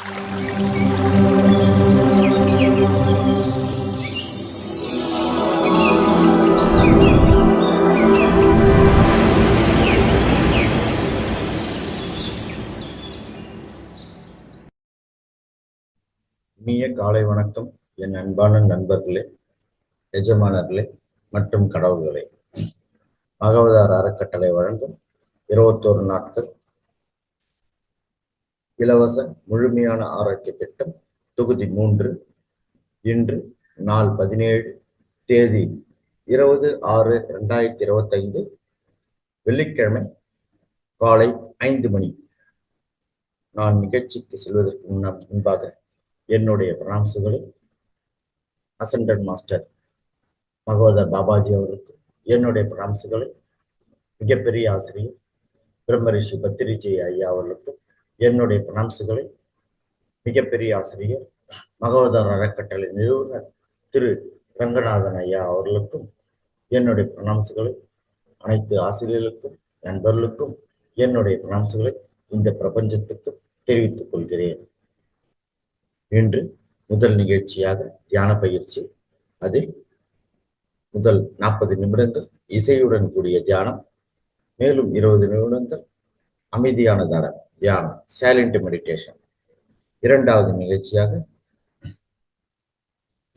இனிய காலை வணக்கம் என் அன்பான நண்பர்களே, எஜமானர்களே மற்றும் கடவுள்களே. மகவதார் அறக்கட்டளை வழங்கும் 21 நாட்கள் இலவச முழுமையான ஆரோக்கிய திட்டம் தொகுதி 3. இன்று நாள் 17 தேதி 20/6/2025 வெள்ளிக்கிழமை காலை 5 மணி. நான் நிகழ்ச்சிக்கு செல்வதற்கு முன்பாக என்னுடைய பிராம்சுகளை அசண்டட் மாஸ்டர் மகவதார் பாபாஜி அவர்களுக்கு என்னுடைய பிராம்சுகளை, மிகப்பெரிய ஆசிரியர் பிரம்மரிஷி பத்திரிஜி ஐயா அவர்களுக்கும் என்னுடைய பிராம்சுகளை, மிகப்பெரிய ஆசிரியர் மகவதார் அறக்கட்டளை நிறுவனர் திரு ரங்கநாதன் ஐயா அவர்களுக்கும் என்னுடைய பிராம்சுகளை, அனைத்து ஆசிரியர்களுக்கும் நண்பர்களுக்கும் என்னுடைய பிராம்சுகளை இந்த பிரபஞ்சத்துக்கு தெரிவித்துக் கொள்கிறேன். இன்று முதல் நிகழ்ச்சியாக தியான பயிற்சி. அதில் முதல் 40 நிமிடங்கள் இசையுடன் கூடிய தியானம், மேலும் 20 நிமிடங்கள் அமைதியான தியானம், சைலண்ட் மெடிடேஷன். இரண்டாவது நிகழ்ச்சியாக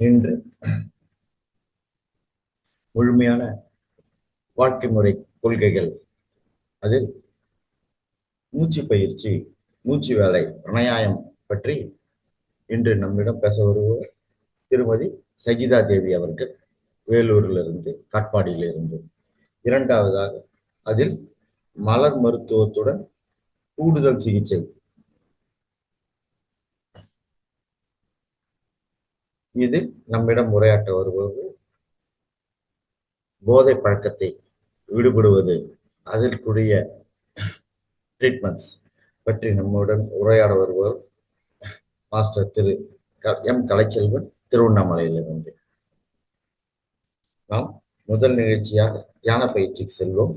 இன்று முழுமையான வாழ்க்கை முறை கொள்கைகள். அதில் மூச்சு பயிற்சி, மூச்சு வேலை, பிராணாயாமம் பற்றி இன்று நம்மிடம் பேச வருபவர் திருமதி சகிதா தேவி அவர்கள், வேலூரிலிருந்து, காட்பாடியிலிருந்து. இரண்டாவதாக அதில் மலர் மருத்துவத்துடன் கூடுதல் சிகிச்சை. இதில் நம்மிடம் உரையாற்ற வருபவர் போதை பழக்கத்தை விடுபடுவது, அதற்குரிய ட்ரீட்மெண்ட்ஸ் பற்றி நம்முடன் உரையாட வருபவர் மாஸ்டர் திரு எம் கலைச்செல்வன், திருவண்ணாமலையிலிருந்து. நாம் முதல் நிகழ்ச்சியாக தியான பயிற்சிக்கு செல்வோம்.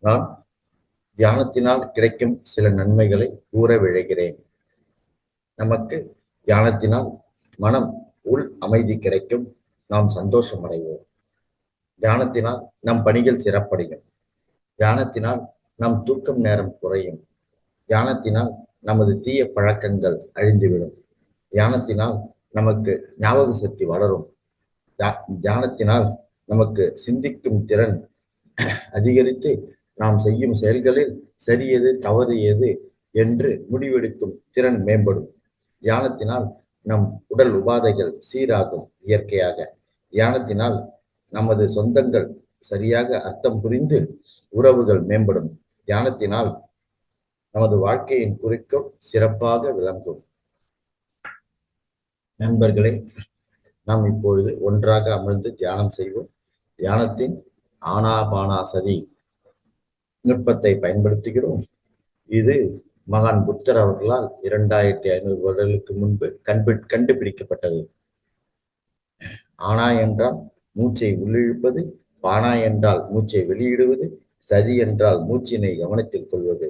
நான் தியானத்தினால் கிடைக்கும் சில நன்மைகளை கூற விழைகிறேன். நமக்கு தியானத்தினால் மனம் உள் அமைதி கிடைக்கும், நாம் சந்தோஷம் அடைவோம். தியானத்தினால் நம் பணிகள் சிறப்படையும். தியானத்தினால் நம் தூக்கம் நேரம் குறையும். தியானத்தினால் நமது தீய பழக்கங்கள் அழிந்துவிடும். தியானத்தினால் நமக்கு ஞாபக சக்தி வளரும். தியானத்தினால் நமக்கு சிந்திக்கும் திறன் அதிகரித்து நாம் செய்யும் செயல்களில் சரி எது தவறு எது என்று முடிவெடுக்கும் திறன் மேம்படும். தியானத்தினால் நம் உடல் உபாதைகள் சீராகும் இயற்கையாக. தியானத்தினால் நமது சொந்தங்கள் சரியாக அர்த்தம் புரிந்து உறவுகள் மேம்படும். தியானத்தினால் நமது வாழ்க்கையின் குறிக்கோள் சிறப்பாக விளங்கும். நண்பர்களே, நாம் இப்பொழுது ஒன்றாக அமர்ந்து தியானம் செய்வோம். தியானத்தின் ஆனாபானாசதி நுட்பத்தை பயன்படுத்துகிறோம். இது மகான் புத்தர் அவர்களால் 2500 வருடங்களுக்கு முன்பு கண்டுபிடிக்கப்பட்டது. ஆனா என்றால் மூச்சை உள்ளிழுப்பது, பானா என்றால் மூச்சை வெளியிடுவது, சதி என்றால் மூச்சினை கவனத்தில் கொள்வது.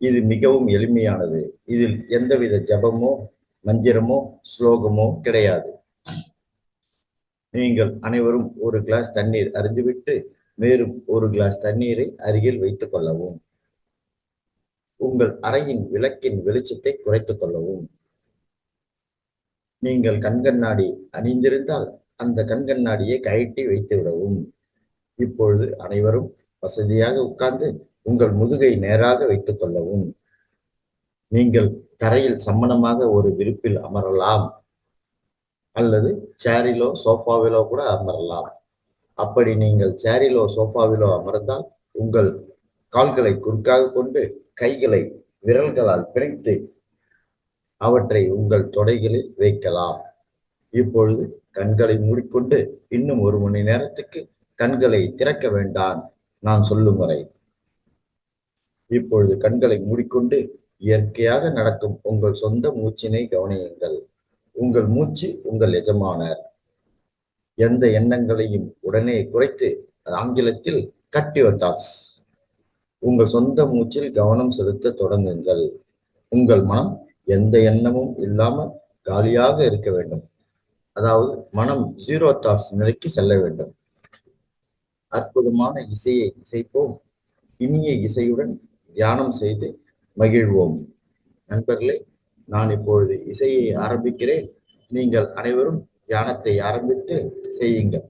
இது மிகவும் எளிமையானது. இதில் எந்தவித ஜபமோ மந்திரமோ ஸ்லோகமோ கிடையாது. நீங்கள் அனைவரும் ஒரு கிளாஸ் தண்ணீர் அருந்திவிட்டு மேலும் ஒரு கிளாஸ் தண்ணீரை அருகில் வைத்துக் கொள்ளவும். உங்கள் அறையின் விளக்கின் வெளிச்சத்தை குறைத்துக் கொள்ளவும். நீங்கள் கண்கண்ணாடி அணிந்திருந்தால் அந்த கண்கண்ணாடியை கழட்டி வைத்து விடவும். இப்பொழுது அனைவரும் வசதியாக உட்கார்ந்து உங்கள் முதுகை நேராக வைத்துக் கொள்ளவும். நீங்கள் தரையில் சம்மணமாக ஒரு விரிப்பில் அமரலாம், அல்லது சேரிலோ சோஃபாவிலோ கூட அமரலாம். அப்படி நீங்கள் சேரிலோ சோஃபாவிலோ அமர்ந்தால் உங்கள் கால்களை குறுக்காக கொண்டு கைகளை விரல்களால் பிணைத்து அவற்றை உங்கள் தொடைகளில் வைக்கலாம். இப்பொழுது கண்களை மூடிக்கொண்டு இன்னும் 1 மணி நேரத்துக்கு கண்களை திறக்க வேண்டாம், நான் சொல்லும் வரை. இப்பொழுது கண்களை மூடிக்கொண்டு இயற்கையாக நடக்கும் உங்கள் சொந்த மூச்சினை கவனியுங்கள். உங்கள் மூச்சு உங்கள் எஜமானர். எந்த எண்ணங்களையும் உடனே குறைத்து, ஆங்கிலத்தில் கட் யுவர் தாட்ஸ், உங்கள் சொந்த மூச்சில் கவனம் செலுத்த தொடங்குங்கள். உங்கள் மனம் எந்த எண்ணமும் இல்லாமல் காலியாக இருக்க வேண்டும். அதாவது மனம் ஜீரோ தாட்ஸ் நிலைக்கு செல்ல வேண்டும். அற்புதமான இசையை இசைப்போம். இனிய இசையுடன் தியானம் செய்து மகிழ்வோம். நண்பர்களே, நான் இப்பொழுது இசையை ஆரம்பிக்கிறேன். நீங்கள் அனைவரும் தியானத்தை ஆரம்பித்து செய்யுங்கள்.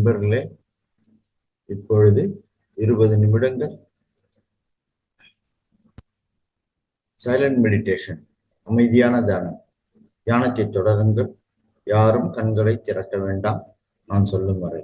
நண்பர்களே, இப்பொழுது 20 நிமிடங்கள் சைலண்ட் மெடிடேஷன், அமைதியான தியானம். தியானத்தை தொடருங்கள். யாரும் கண்களை திறக்க வேண்டாம், நான் சொல்லும் வரை.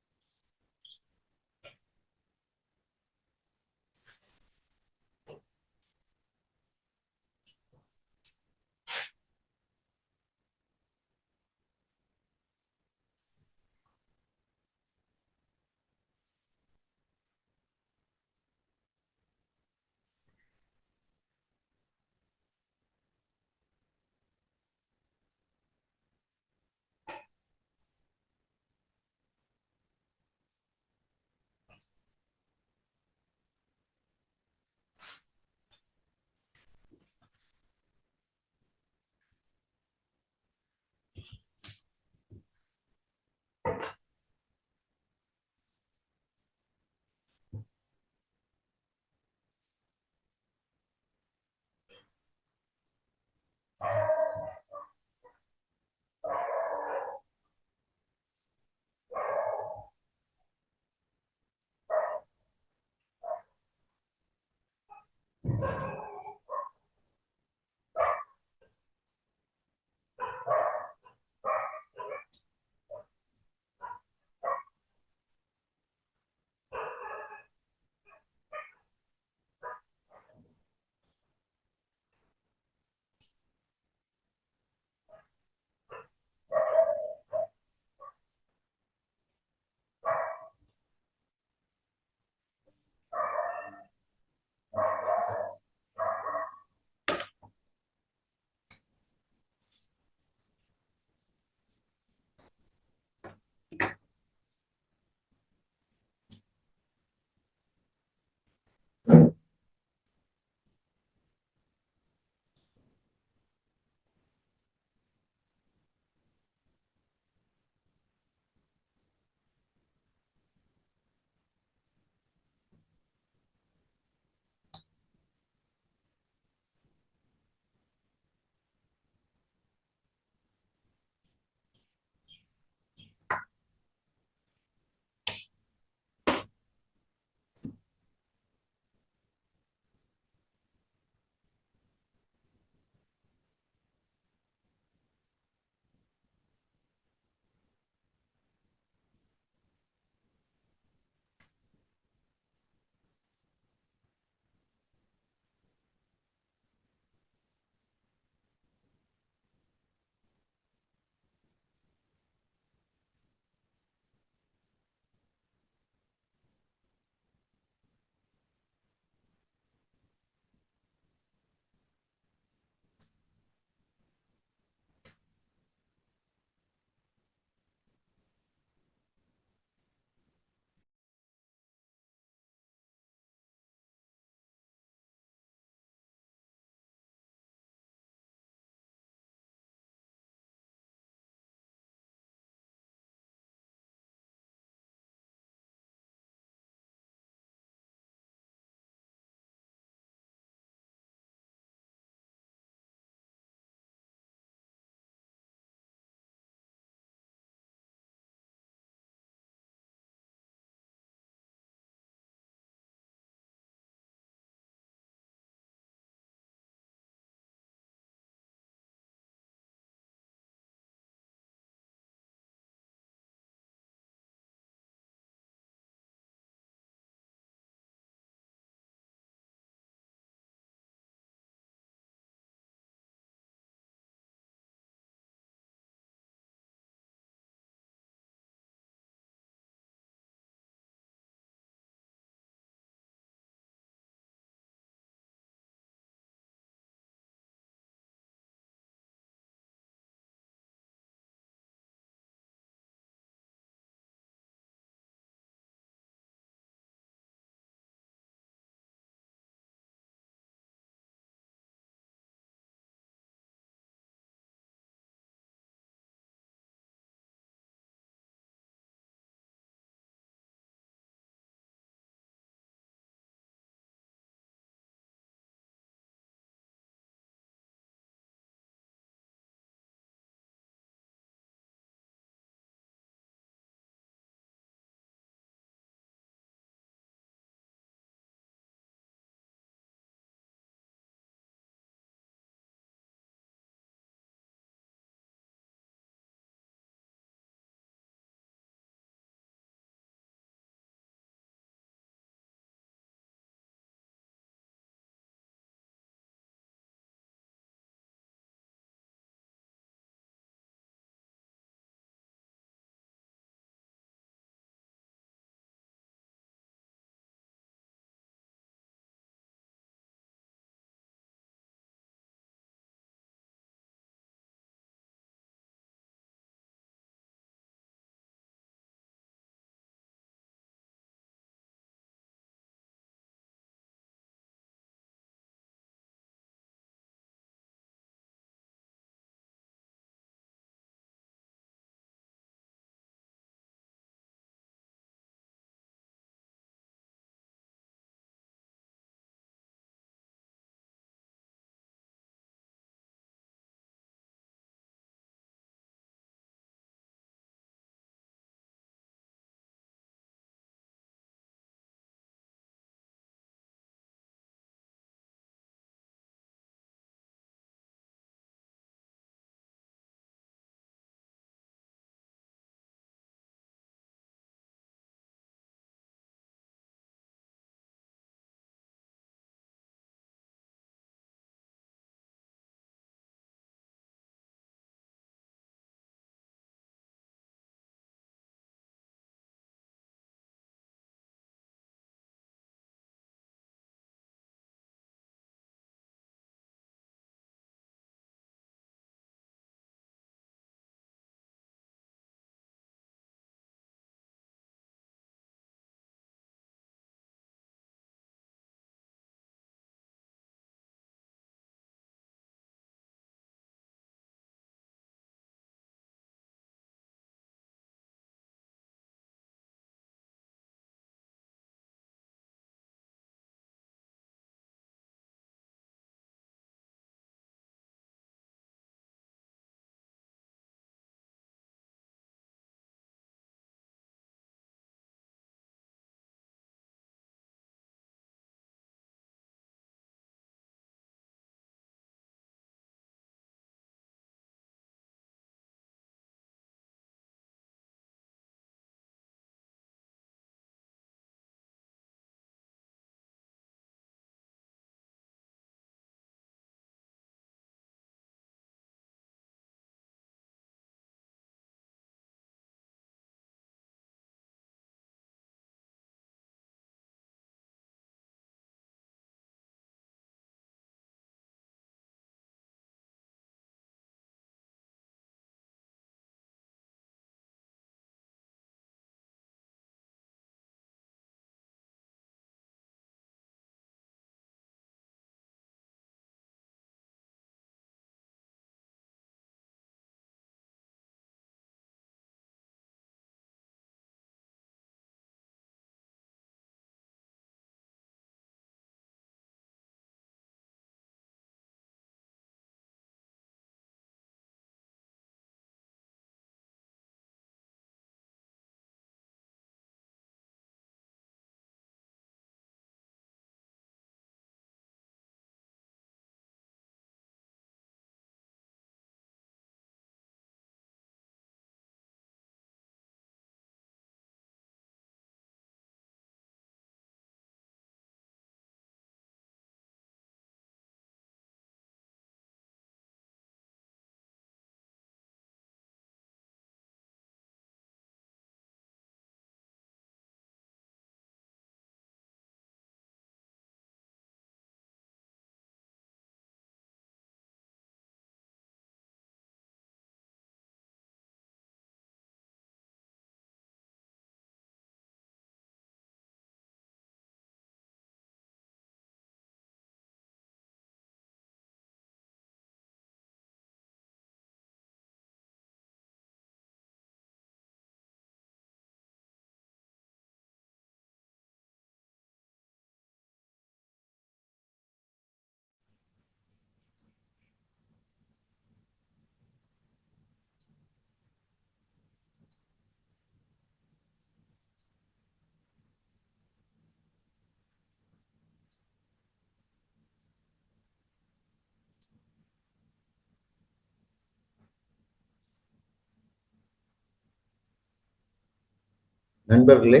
நண்பர்களே,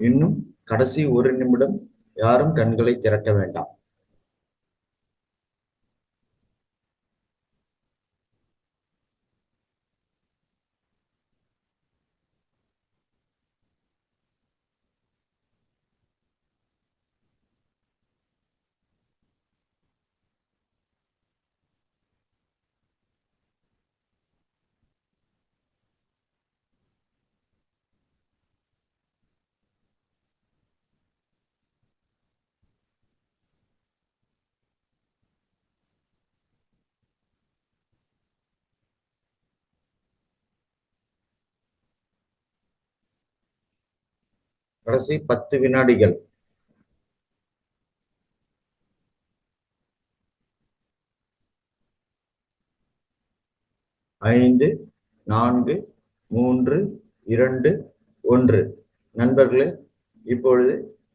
இன்னும் கடைசி 1 நிமிடம் யாரும் கண்களை திறக்க வேண்டாம். கடைசி 10 வினாடிகள். 5, 4, 3, 2, 1. நண்பர்களே, இப்பொழுது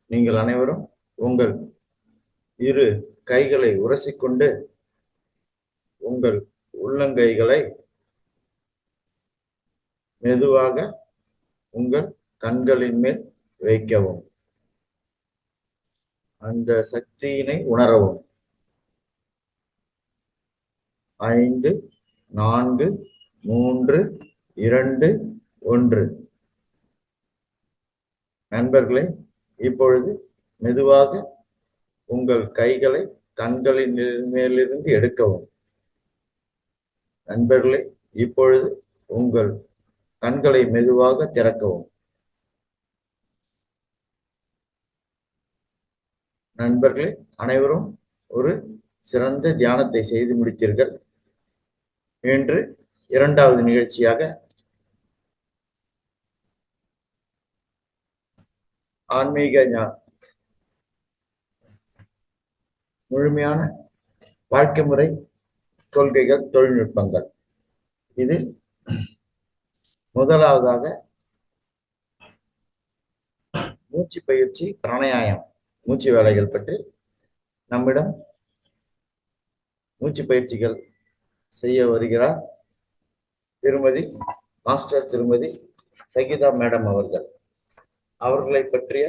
நீங்கள் அனைவரும் உங்கள் இரு கைகளை உரசிக்கொண்டு உங்கள் உள்ளங்கைகளை மெதுவாக உங்கள் கண்களின் மேல் வைக்கவும். அந்த சக்தியினை உணரவும். 5, 4, 3, 2, 1. நண்பர்களே, இப்பொழுது மெதுவாக உங்கள் கைகளை கண்களின் மேலிருந்து எடுக்கவும். நண்பர்களே, இப்பொழுது உங்கள் கண்களை மெதுவாக திறக்கவும். நண்பர்களே, அனைவரும் ஒரு சிறந்த தியானத்தை செய்து முடித்தீர்கள். இன்று 2வது நிகழ்ச்சியாக ஆன்மீக முழுமையான வாழ்க்கை முறை கொள்கைகள், தொழில்நுட்பங்கள். இதில் முதலாவதாக மூச்சு பயிற்சி, பிராணாயாமம், மூச்சு வேலைகள் பற்றி நம்மிடம் மூச்சு பயிற்சிகள் செய்ய வருகிறார் மாஸ்டர் திருமதி சகிதா மேடம் அவர்கள். அவர்களை பற்றிய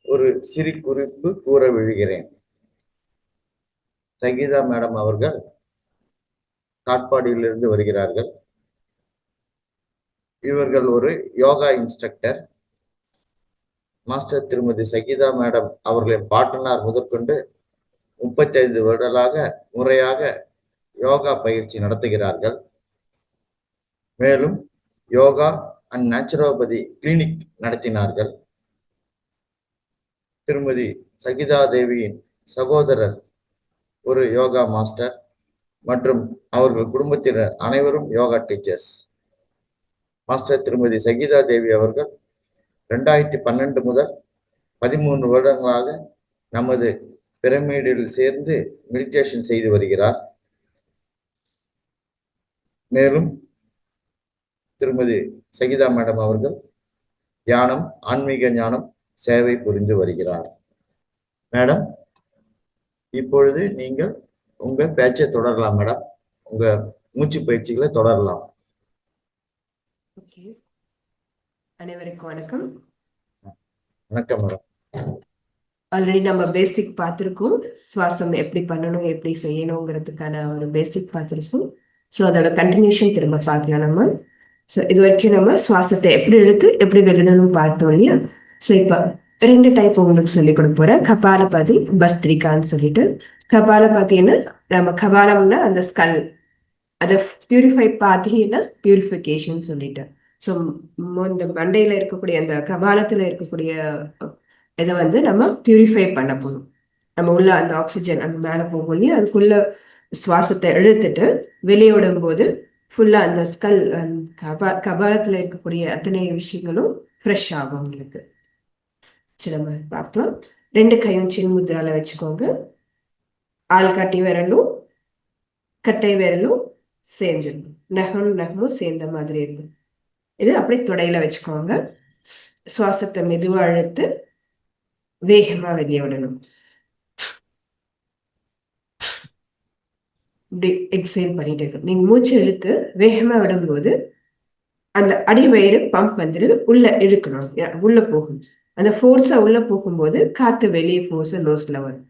ஒரு சிறு குறிப்பு கூற விழுகிறேன். சகிதா மேடம் அவர்கள் காட்பாடியிலிருந்து வருகிறார்கள். இவர்கள் ஒரு யோகா இன்ஸ்ட்ரக்டர். மாஸ்டர் திருமதி சகிதா மேடம் அவர்களின் பாட்டனார் முதற்கொண்டு 35 வருடங்களாக முறையாக யோகா பயிற்சி நடத்துகிறார்கள். மேலும் யோகா அண்ட் நேச்சுரோபதி கிளினிக் நடத்தினார்கள். திருமதி சகிதா தேவியின் சகோதரர் ஒரு யோகா மாஸ்டர் மற்றும் அவர்கள் குடும்பத்தினர் அனைவரும் யோகா டீச்சர்ஸ். மாஸ்டர் திருமதி சகிதா தேவி அவர்கள் 2012 முதல் 13 வருடங்களாக நமது பிரமிடில் சேர்ந்து மெடிடேஷன் செய்து வருகிறார். மேலும் திருமதி சகிதா மேடம் அவர்கள் தியானம், ஆன்மீக ஞானம் சேவை புரிந்து வருகிறார். மேடம், இப்பொழுது நீங்கள் உங்க பேச்சை தொடரலாம். மேடம், உங்க மூச்சு பயிற்சிகளை தொடரலாம். அனைவருக்கும் வணக்கம். வணக்கம் மேடம். ஆல்ரெடி நம்ம பேசிக் பார்த்துருக்கோம். சுவாசம் எப்படி பண்ணணும், எப்படி செய்யணுங்கிறதுக்கான ஒரு பேசிக் பார்த்துருக்கோம். ஸோ அதோட கண்டினியூஷன் திரும்ப பார்க்கலாம் நம்ம. ஸோ இது வரைக்கும் நம்ம சுவாசத்தை எப்படி இழுத்து எப்படி விடணும்னு பார்த்தோம் இல்லையா? ஸோ இப்போ 2 டைப் உங்களுக்கு சொல்லி கொடுக்க போறேன். கபாலபாதி, பஸ்திரிகான்னு சொல்லிட்டு. கபாலபாத்தின்னு நம்ம கபாலம்னா அந்த ஸ்கல், அதை பியூரிஃபை, பாத்தின்னா பியூரிஃபிகேஷன் சொல்லிட்டு. ஸோ இந்த மண்டையில இருக்கக்கூடிய அந்த கபாலத்துல இருக்கக்கூடிய இதை வந்து நம்ம பியூரிஃபை பண்ண போகணும். நம்ம உள்ள அந்த ஆக்சிஜன் அந்த மேலே போகும் இல்லையா, அதுக்குள்ள சுவாசத்தை இழுத்துட்டு வெளியோடும் போது ஃபுல்லா அந்த ஸ்கல் கபாலத்துல இருக்கக்கூடிய அத்தனை விஷயங்களும் ஃப்ரெஷ் ஆகும் உங்களுக்கு. சரி, நம்ம பார்ப்போம். 2 கையும் சின் முத்ரால வச்சுக்கோங்க. ஆள்காட்டி விரலும் கட்டை விரலும் சேர்ந்துடும். நகமும் சேர்ந்த மாதிரி இருக்கும். இது அப்படியே தொடையில வச்சுக்கோங்க. சுவாசத்தை மெதுவா அழுத்து வேகமா வெளியே விடணும். இப்படி எக்ஸைல் பண்ணிட்டு இருக்கு. நீங்க மூச்சு இழுத்து வேகமா விடும்போது அந்த அடிவயிறு பம்ப் வந்துடுது, உள்ள இழுக்கணும், உள்ள போகும். அந்த ஃபோர்ஸா உள்ள போகும்போது காத்து வெளியே ஃபோர்ஸா நோஸ்ல வரும்.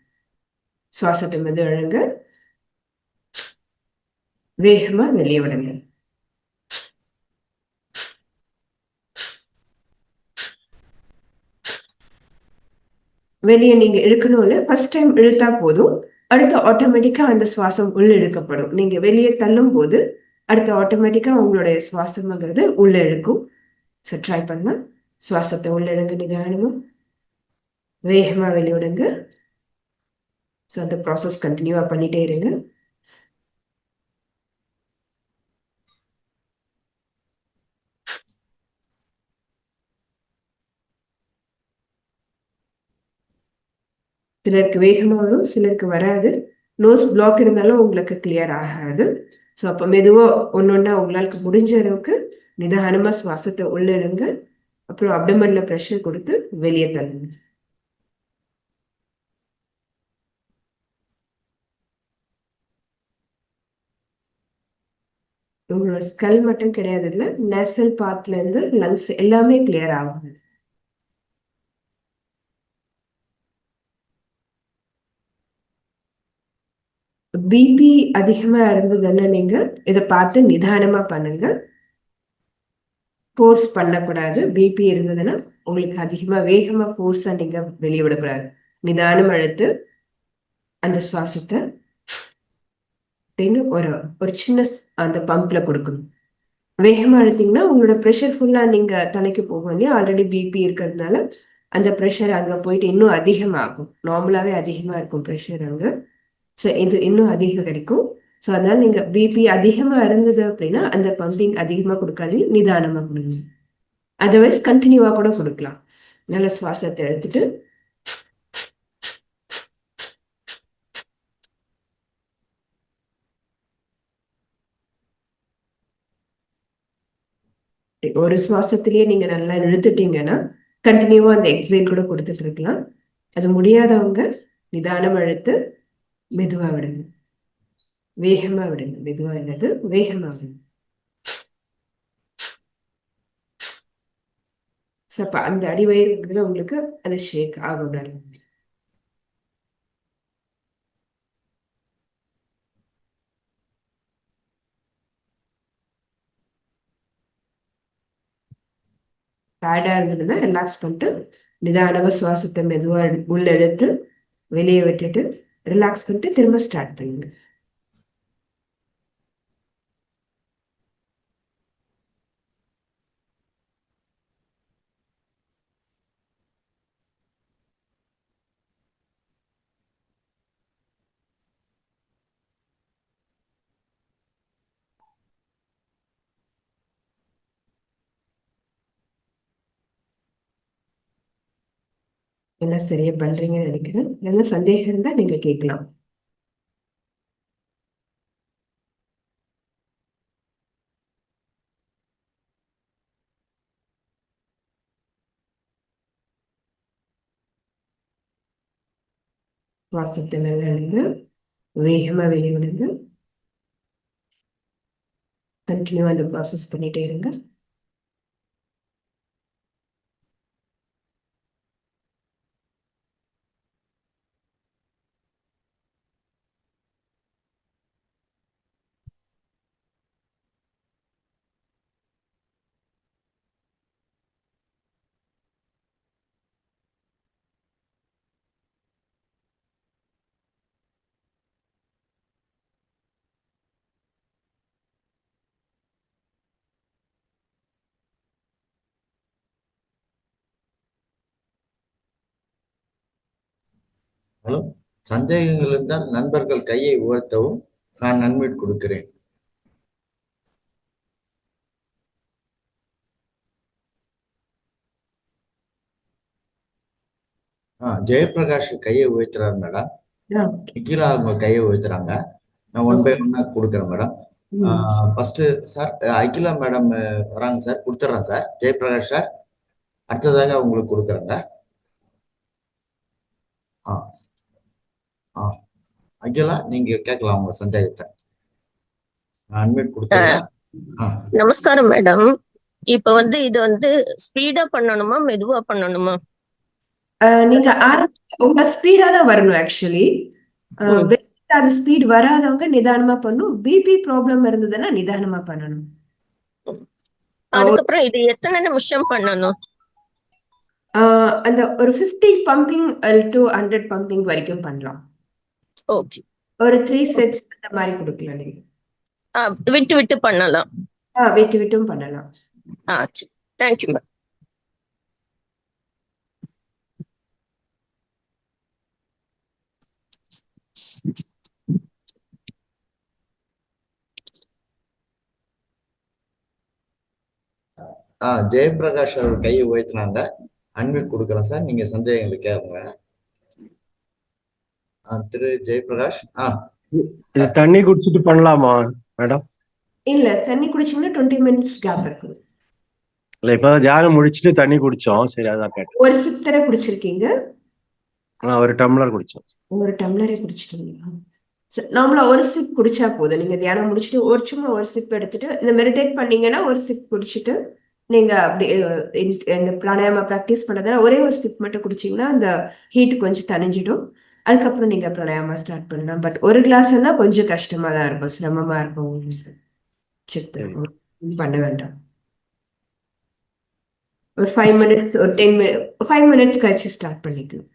சுவாசத்தை வந்து இழுங்க, வேகமா வெளியே விடுங்க. வெளியே நீங்க இழுக்கணும்ல, ஃபர்ஸ்ட் டைம் இழுத்தா போதும், அடுத்து ஆட்டோமேட்டிக்கா அந்த சுவாசம் உள்ள இழுக்கப்படும். நீங்க வெளியே தள்ளும் போது அடுத்து ஆட்டோமேட்டிக்கா உங்களுடைய சுவாசம்ங்கிறது உள்ள இழுக்கும். ஸோ ட்ரை பண்ணா சுவாசத்தை உள்ள இழுங்க, நிதானமா வேகமா வெளிவிடுங்க. ஸோ அந்த ப்ராசஸ் கண்டினியூவா பண்ணிட்டே இருங்க. சிலருக்கு வேகமா வரும், சிலருக்கு வராது. நோஸ் பிளாக் இருந்தாலும் உங்களுக்கு கிளியர் ஆகாது. ஸோ அப்போ மெதுவா ஒன்னொன்னா உங்களுக்கு முடிஞ்ச அளவுக்கு நிதானமா சுவாசத்தை உள்ள இழுங்க. அப்புறம் அப்டமன்ல ப்ரெஷர் கொடுத்து வெளியே தள்ளுங்க. உங்களோட ஸ்கல் மட்டும் கிடையாது, இல்லை நேசல் பாத்ல இருந்து லங்ஸ் எல்லாமே கிளியர் ஆகும். பிபி அதிகமா இருந்ததுன்னா நீங்க இதை பார்த்து நிதானமா பண்ணுங்க, ஃபோர்ஸ் பண்ணக்கூடாது. பிபி இருந்ததுன்னா உங்களுக்கு அதிகமா வேகமா ஃபோர்ஸா நீங்க வெளியே விடக்கூடாது. நிதானம் அழுத்து அந்த சுவாசத்தை அப்படின்னு ஒரு ஒரு சின்ன அந்த பம்ப்ல கொடுக்கணும். வேகமா அழுத்தீங்கன்னா உங்களோட ப்ரெஷர் ஃபுல்லா நீங்க தலைக்கு போகும் இல்லையா, ஆல்ரெடி பிபி இருக்கிறதுனால அந்த ப்ரெஷர் அங்க போயிட்டு இன்னும் அதிகமாகும். நார்மலாவே அதிகமா இருக்கும் ப்ரெஷர் அங்க. ஸோ இது இன்னும் அதிகம் கிடைக்கும். ஸோ அதனால நீங்க பிபி அதிகமா இருந்தது அப்படின்னா அந்த பம்பிங் அதிகமா கொடுக்காதீங்க, நிதானமா கொடுங்க. அதர்வைஸ் கண்டினியூவா கூட கொடுக்கலாம். நல்ல சுவாசத்தை எடுத்துட்டு ஒரு சுவாசத்திலேயே நீங்க நல்லா இழுத்துட்டீங்கன்னா கண்டினியூவா அந்த எக்ஸைல் கூட கொடுத்துட்டு இருக்கலாம். அது முடியாதவங்க நிதானம் அழுத்து மெதுவா விடுங்க, வேகமா விடுங்க. மெதுவா இல்லது, வேகமா விடுங்க. அப்ப அந்த அடிவயிறுங்கிறது உங்களுக்கு அது ஷேக் ஆகும். டயர்டா இருந்ததுன்னா ரிலாக்ஸ் பண்ணிட்டு நிதானமா சுவாசத்தை மெதுவா உள்ள எடுத்து வெளியே விட்டுட்டு ரிலாக்ஸ் பண்ணிட்டு திரும்ப ஸ்டார்ட் பண்ணுங்க. எல்லாம் சரியா பண்றீங்கன்னு நினைக்கிறேன். என்ன சந்தேகம் இருந்தா நீங்க கேட்கலாம். சுவாசத்தை நல்லா எடுங்க, வேகமா வெளியே விடுங்க. கண்டினியூ அந்த ப்ராசஸ் பண்ணிட்டே இருங்க. ஹலோ, சந்தேகங்கள் இருந்தால் நண்பர்கள் கையை உயர்த்தவும், நான் அன்மியூட் கொடுக்கிறேன். ஜெயபிரகாஷ் கையை உயர்த்துறாரு மேடம். நிக்கிலா அவங்க கையை உயர்த்துறாங்க. நான் ஒன் பை ஒன்னா கொடுக்குறேன் madam. First sir Akila madam வராங்க சார், கொடுத்துட்றேன் சார். ஜெயபிரகாஷ் சார் அடுத்ததாக உங்களுக்கு கொடுக்குறேங்க. ஆ ஆ அகிலா, நீங்க கேட்கலாம் உங்க சந்தேகத்தை. நான் அன்மியூட் கொடுத்துறேன். நமஸ்காரம் மேடம். இப்ப இது ஸ்பீடா பண்ணணுமா மெதுவா பண்ணணுமா? நீங்க உங்க ஸ்பீடா தான் வரணும் ஆக்சுவலி. ம். அது ஸ்பீட் வராதவங்க நிதானமா பண்ணணும். பிபி ப்ராப்ளம் இருந்ததுன்னா நிதானமா பண்ணணும். அதுக்கப்புறம் இது எத்தனை நிமிஷம் பண்ணணும்? அந்த ஒரு 50 பம்பிங் டு 100 பம்பிங் வரைக்கும் பண்ணலாம். ஓகே. ஒரு 3 செட்ஸ் அந்த மாதிரி கொடுக்கலாம் நீங்க. விட்டு விட்டு பண்ணலாம். விட்டு விட்டும் பண்ணலாம். சரி. Thank you ma'am. ஜெயபிரகாஷ் அவர் கையை உயர்த்தினாங்க. அன்மியூட் கொடுக்குறேன் சார், நீங்க சந்தேகங்களை கேளுங்க. திரு ஜெயபிரகாஷ். இது தண்ணி குடிச்சிட்டு பண்ணலாமா மேடம்? இல்ல, தண்ணி குடிச்சீங்கன்னா 20 மினிட்ஸ் கேப் இருக்கு. இல்ல இப்ப தியானம் முடிச்சிட்டு தண்ணி குடிச்சோம். சரி, அதான் கேட்டேன். ஒரு சிப் தானே குடிச்சிருக்கீங்க? ஒரு டம்ளர் குடிச்சோம். ஒரு டம்ளரே குடிச்சிட்டீங்களா? நார்மலா ஒரு சிப் குடிச்சா போதும். நீங்க தியானம் முடிச்சுட்டு சும்மா ஒரு சிப் எடுத்துட்டு இந்த மெடிடேட் பண்ணீங்கன்னா ஒரு சிப் குடிச்சிட்டு நீங்க அப்படி இந்த பிராணாயாம ப்ராக்டிஸ் பண்ணதுனா ஒரே ஒரு சிப் மட்டும் குடிச்சீங்கன்னா அந்த ஹீட் கொஞ்சம் தணிஞ்சிடும். அதுக்கப்புறம் நீங்க பிராணாயாம ஸ்டார்ட் பண்ணலாம். பட் ஒரு கிளாஸ்னா கொஞ்சம் கஷ்டமா தான் இருக்கும், சிரமமா இருக்கும் உங்களுக்கு. செக் பண்ண வேண்டாம். ஒரு 5 மினிட்ஸ் ஒரு 5 மினிட்ஸ் கழிச்சு ஸ்டார்ட் பண்ணிக்கலாம்.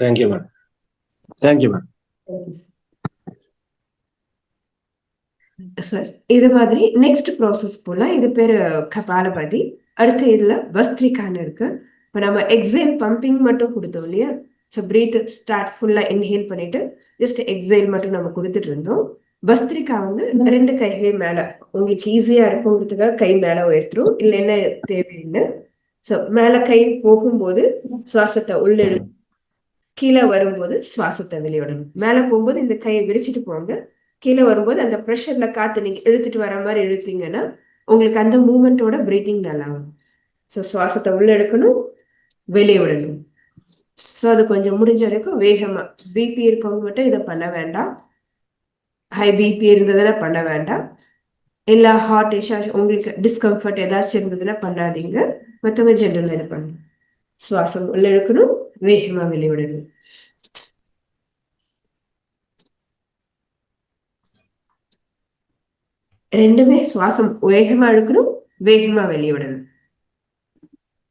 Thank you ma'am. Thank you ma'am. Sir இது மாதிரி நெக்ஸ்ட் ப்ராசஸ் போலாம். இது பேரு கபாலபதி. அடுத்து இதுல பஸ்திரிகான்னு இருக்கு. இப்போ நம்ம எக்ஸேல் பம்பிங் மட்டும் கொடுத்தோம் இல்லையா? ஸோ பிரீத் ஸ்டார்ட் ஃபுல்லா இன்ஹேல் பண்ணிட்டு ஜஸ்ட் எக்ஸேல் மட்டும் நம்ம கொடுத்துட்டு இருந்தோம். பஸ்திரிகா 2 கைகளையும் மேல உங்களுக்கு ஈஸியா இருக்குங்கிறதுக்காக கை மேல உயர்த்துரும். இல்லை என்ன தேவையில்லை. ஸோ மேல கை போகும்போது சுவாசத்தை உள்ள கீழே வரும்போது சுவாசத்தை வெளியிடணும். மேல போகும்போது இந்த கையை விரிச்சிட்டு போங்க. கீழே வரும்போது அந்த ப்ரெஷர்ல காத்து நீங்க இழுத்துட்டு வர மாதிரி இழுத்தீங்கன்னா உங்களுக்கு அந்த மூமெண்டோட பிரீத்திங் நல்லா வரும். ஸோ சுவாசத்தை உள்ள எடுக்கணும், வெளியே விடணும். ஸோ அது கொஞ்சம் முடிஞ்ச வரைக்கும் வேகமா. பிபி இருக்கவங்க மட்டும் இதை பண்ண வேண்டாம். ஹை பிபி இருந்ததுன்னா பண்ண வேண்டாம். இல்லை ஹார்ட் இஷ்யூ உங்களுக்கு டிஸ்கம்ஃபர்ட் ஏதாச்சும் இருந்ததுன்னா பண்ணாதீங்க. மற்றவங்க ஜென்ரல் இது பண்ணணும். சுவாசம் உள்ள எடுக்கணும், வேகமா வெளியே விடணும். ரெண்டுமே சுவாசம் வேகமா இழுக்கணும், வேகமா வெளியே விடணும்.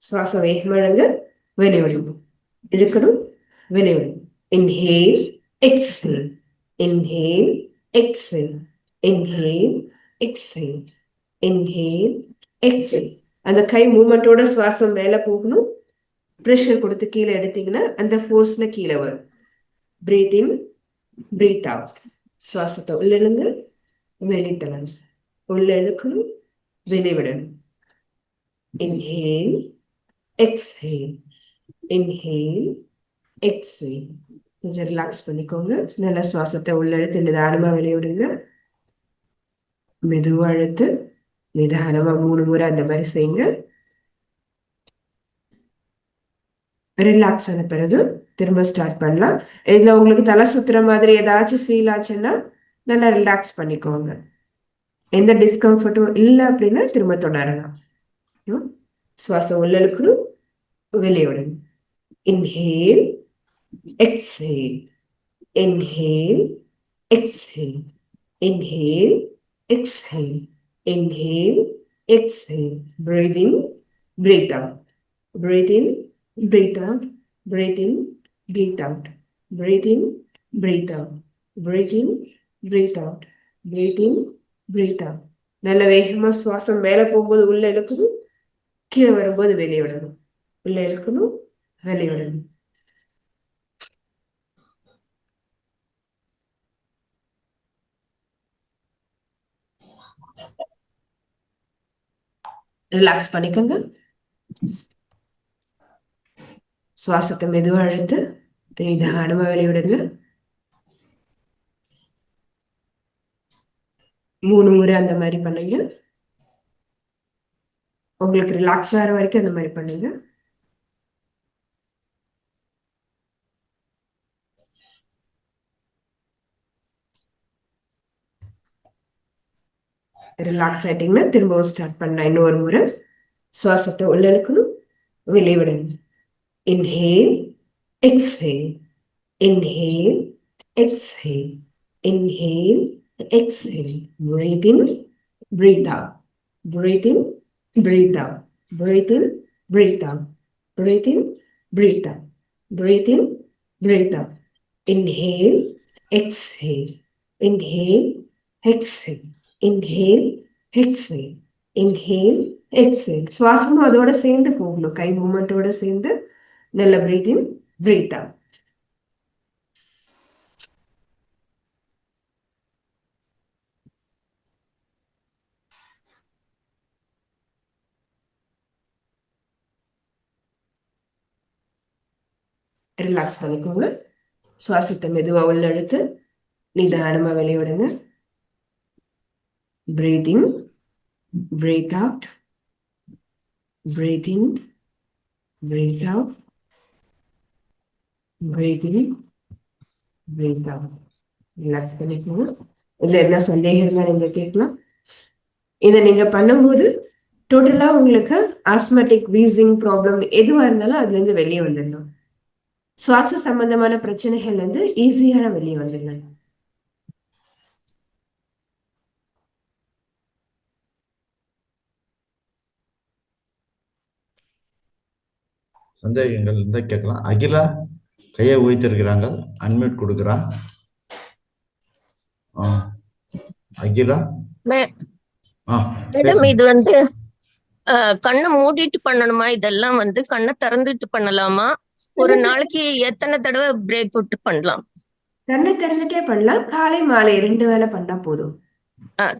சுவாசம் வேகமா இழுங்க, வெளியே விடணும். இழுக்கணும், வெளியே விடணும். Inhale, exhale, inhale, exhale, inhale, exhale, inhale, exhale. அந்த கை மூமெண்டோட சுவாசம் மேல போகணும். ப்ரெஷர் கொடுத்து கீழே எடுத்தீங்கன்னா அந்த ஃபோர்ஸ்ல கீழே வரும். Breathe in, breathe out. சுவாசத்தை உள்ள இழுங்க, வெளித்தள்ளணும். உள்ள இழுக்கணும், வெளிவிடணும். Inhale, exhale, inhale, exhale. கொஞ்சம் ரிலாக்ஸ் பண்ணிக்கோங்க. நல்ல சுவாசத்தை உள்ள இழுத்து நிதானமா வெளியிடுங்க. மெதுவா இழுத்து நிதானமா 3 முறை அந்த மாதிரி செய்யுங்க. ரிலாக்ஸ் ஆன பிறகு திரும்ப ஸ்டார்ட் பண்ணலாம். இதுல உங்களுக்கு தலை சுத்துற மாதிரி ஏதாச்சும் ஃபீல் ஆச்சுன்னா நல்லா ரிலாக்ஸ் பண்ணிக்கோங்க. எந்த டிஸ்கம்ஃபர்ட்டும் இல்லை அப்படின்னா திரும்ப தொடரலாம். சுவாசம் உள்ள இழுக்கணும், வெளியே விடணும். Inhale, exhale, inhale, exhale, inhale, exhale, inhale, exhale. Breathe in, breathe out. Breathe in, breathe out. Breathe in, breathe out. Breathe in, breathe out. Breathe in, breathe out. Breathe in, breathe out. நல்ல வேகமா சுவாசம் மேல போகும்போது உள்ள இழுக்கணும், கீழே வரும்போது வெளியே விடணும். உள்ள இழுக்கணும், வெளியே விடணும். ரிலாக்ஸ் பண்ணிக்கோங்க. சுவாசத்தை மெதுவா இழுத்து நிதானமா வெளிவிடுங்க. 3 முறை அந்த மாதிரி பண்ணுங்க. உங்களுக்கு ரிலாக்ஸ் ஆகிற வரைக்கும் அந்த மாதிரி பண்ணுங்க. ரிலாக்ஸ் ஆயிட்டீங்கன்னா திரும்பவும் ஸ்டார்ட் பண்ணலாம். இன்னொரு முறை சுவாசத்தை உள்ள இழுக்கணும், வெளியே விடணும். Inhale, exhale, inhale, exhale, inhale, exhale, breathe in, breathe out, breathe in, breathe out, breathe in, breathe out, breathe in, breathe out, breathe in, breathe out, inhale, exhale, inhale, exhale, inhale, exhale, inhale, exhale. சுவாசமும் அதோட சேர்ந்து போகணும், கை மூமெண்டோட சேர்ந்து. நல்ல breathe in, breathe out. Relax பண்ணிக்கோங்க. சுவாசத்தை மெதுவா உள்ள இழுத்து நிதானமா வெளியே விடுங்க. Breath in, breathe out, breath in, breathe out, breath in, breathe out. Relax பண்ணிக்கோங்க. இதுல என்ன சந்தேகம் இருந்தா நீங்க கேட்கலாம். இதை நீங்க பண்ணும்போது டோட்டலா உங்களுக்கு ஆஸ்மேட்டிக் வீசிங் ப்ராப்ளம் எதுவா இருந்தாலும் அதுல இருந்து வெளியே வந்துடணும். சுவாச சம்பந்தமான பிரச்சனைகள் வந்து ஈஸியான வெளியே வந்துடலாம். சந்தேகங்கள் இருந்தா கேட்கலாம். அகிலா கையை உயர்த்திருக்கிறாங்க, அன்மியூட் கொடுக்குறா. அகிலா மேடம் இது வந்து கண்ணை மூடிட்டு பண்ணணுமா? இதெல்லாம் வந்து கண்ணை திறந்துட்டு பண்ணலாமா? ஒரு நாளைக்கு எத்தனை தடவை பிரேக் விட்டு பண்ணலாம்? கண்ணை திறந்துட்டே பண்ணலாம். காலை மாலை 2 வேளை பண்ணா போதும்.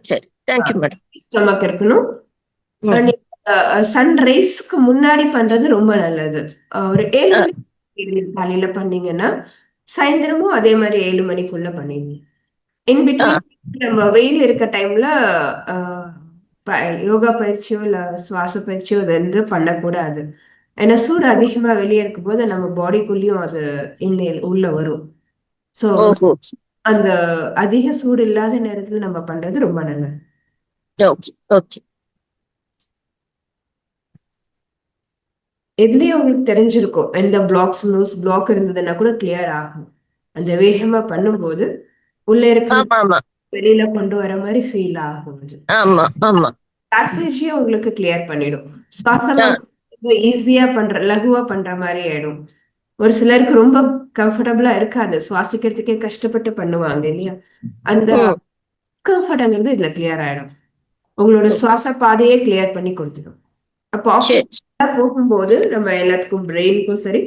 சரி, தேங்க்யூ மேடம். ஸ்டொமக் இருக்கணும். சன்ரைஸ்க்கு முன்னாடி பண்றது ரொம்ப நல்லது. ஒரு 7 மணிக்கு காலையில பண்ணீங்கன்னா சாயந்தரமும் அதே மாதிரி 7 மணிக்குள்ள பண்ணிடுங்க. இன்பிட்வீன் நம்ம வெயில் இருக்க டைம்ல யோகா பயிற்சியோ இல்ல சுவாச பயிற்சியோ வந்து பண்ணக்கூடாது. ஏன்னா சூடு அதிகமா வெளியே இருக்கும் போது நம்ம பாடிக்குள்ளயும் அது உள்ள வரும். சோ அந்த அதிக சூடு இல்லாத நேரத்துல நம்ம பண்றது ரொம்ப நல்லது. Okay okay. எதுலயும் உங்களுக்கு தெரிஞ்சிருக்கும் எந்த பிளாக்ஸ் நோஸ் பிளாக் இருந்ததுன்னா கூட கிளியர் ஆகும். அந்த வேகமா பண்ணும்போது உள்ள இருக்க வெளியில கொண்டு வர மாதிரி ஃபீல் ஆகும். ஆமா ஆமா. பேசேஜியா உங்களுக்கு கிளியர் பண்ணிடும். சுவாசம் ஈஸியா பண்ற லகுவா பண்ற மாதிரி ஆயிடும். ஒரு சிலருக்கு ரொம்ப கம்ஃபர்டபுளா இருக்காது, சுவாசிக்கிறதுக்கே கஷ்டப்பட்டு பண்ணுவாங்க இல்லையா? அந்த கம்ஃபர்ட்ங்கிறது இதுல கிளியர் ஆயிடும். உங்களோட சுவாச பாதையே கிளியர் பண்ணி கொடுத்துடும். அப்போ ஆக்சிஜன் போகும்போது நம்ம எல்லாத்துக்கும் பிரெயினுக்கும் சரி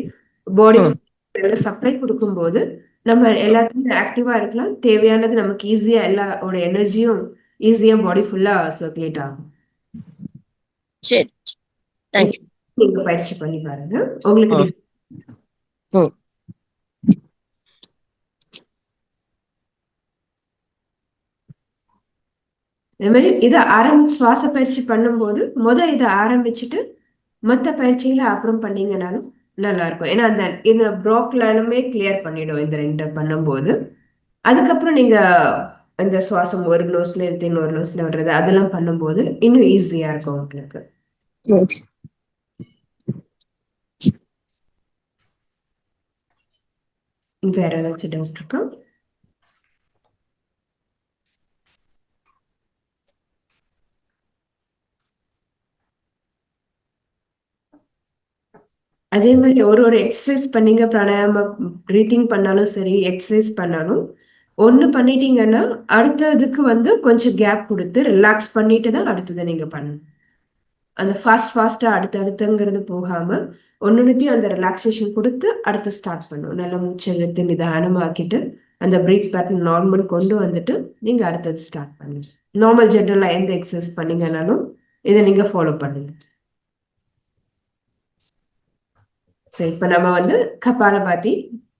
பாடிக்கும் சப்ளை கொடுக்கும்போது நம்ம எல்லாத்துக்கும் ஆக்டிவா இருக்கலாம். தேவையானது நமக்கு ஈஸியா எல்லாரோட எனர்ஜியும் ஈஸியா பாடி ஃபுல்லா சர்க்குலேட் ஆகும். சரி, தேங்க்யூ. நீங்க பயிற்சி பண்ணி பாருங்க, உங்களுக்கு இது மாதிரி இதை சுவாச பயிற்சி பண்ணும்போது இதை ஆரம்பிச்சுட்டு மற்ற பயிற்சிகளை அப்புறம் பண்ணீங்கன்னாலும் நல்லா இருக்கும். ஏன்னா இந்த ப்ளாக்லாலுமே கிளியர் பண்ணிடும் இந்த 2 பண்ணும்போது. அதுக்கப்புறம் நீங்க இந்த சுவாசம் ஒரு நோஸ்ல இருந்து இன்னொரு நோஸ்ல வர்றது அதெல்லாம் பண்ணும்போது இன்னும் ஈஸியா இருக்கும் உங்களுக்கு. வேற ஏதாச்சும் டவுட் இருக்கா? அதே மாதிரி ஒரு எக்ஸசைஸ் பண்ணீங்க, பிராணாயாம பிரீத்திங் பண்ணாலும் சரி, எக்ஸசைஸ் பண்ணாலும் ஒண்ணு பண்ணிட்டீங்கன்னா அடுத்ததுக்கு வந்து கொஞ்சம் கேப் கொடுத்து ரிலாக்ஸ் பண்ணிட்டு தான் அடுத்ததை நீங்க பண்ணணும். அந்த ஃபாஸ்டா அடுத்தடுத்துங்கிறது போகாம ஒன்னுத்தையும் அந்த ரிலாக்ஸேஷன் கொடுத்து அடுத்து ஸ்டார்ட் பண்ணும். நல்ல மூச்சை இழுத்து நிதானமாக்கிட்டு அந்த பிரீத் பேட்டர்ன் நார்மல் கொண்டு வந்துட்டு நீங்க அடுத்தது ஸ்டார்ட் பண்ணுங்க. நார்மல் ஜென்ரலா எந்த எக்ஸசைஸ் பண்ணீங்கன்னாலும் இதை நீங்க ஃபாலோ பண்ணுங்க. சரி, இப்ப நம்ம வந்து கபாலபாதி,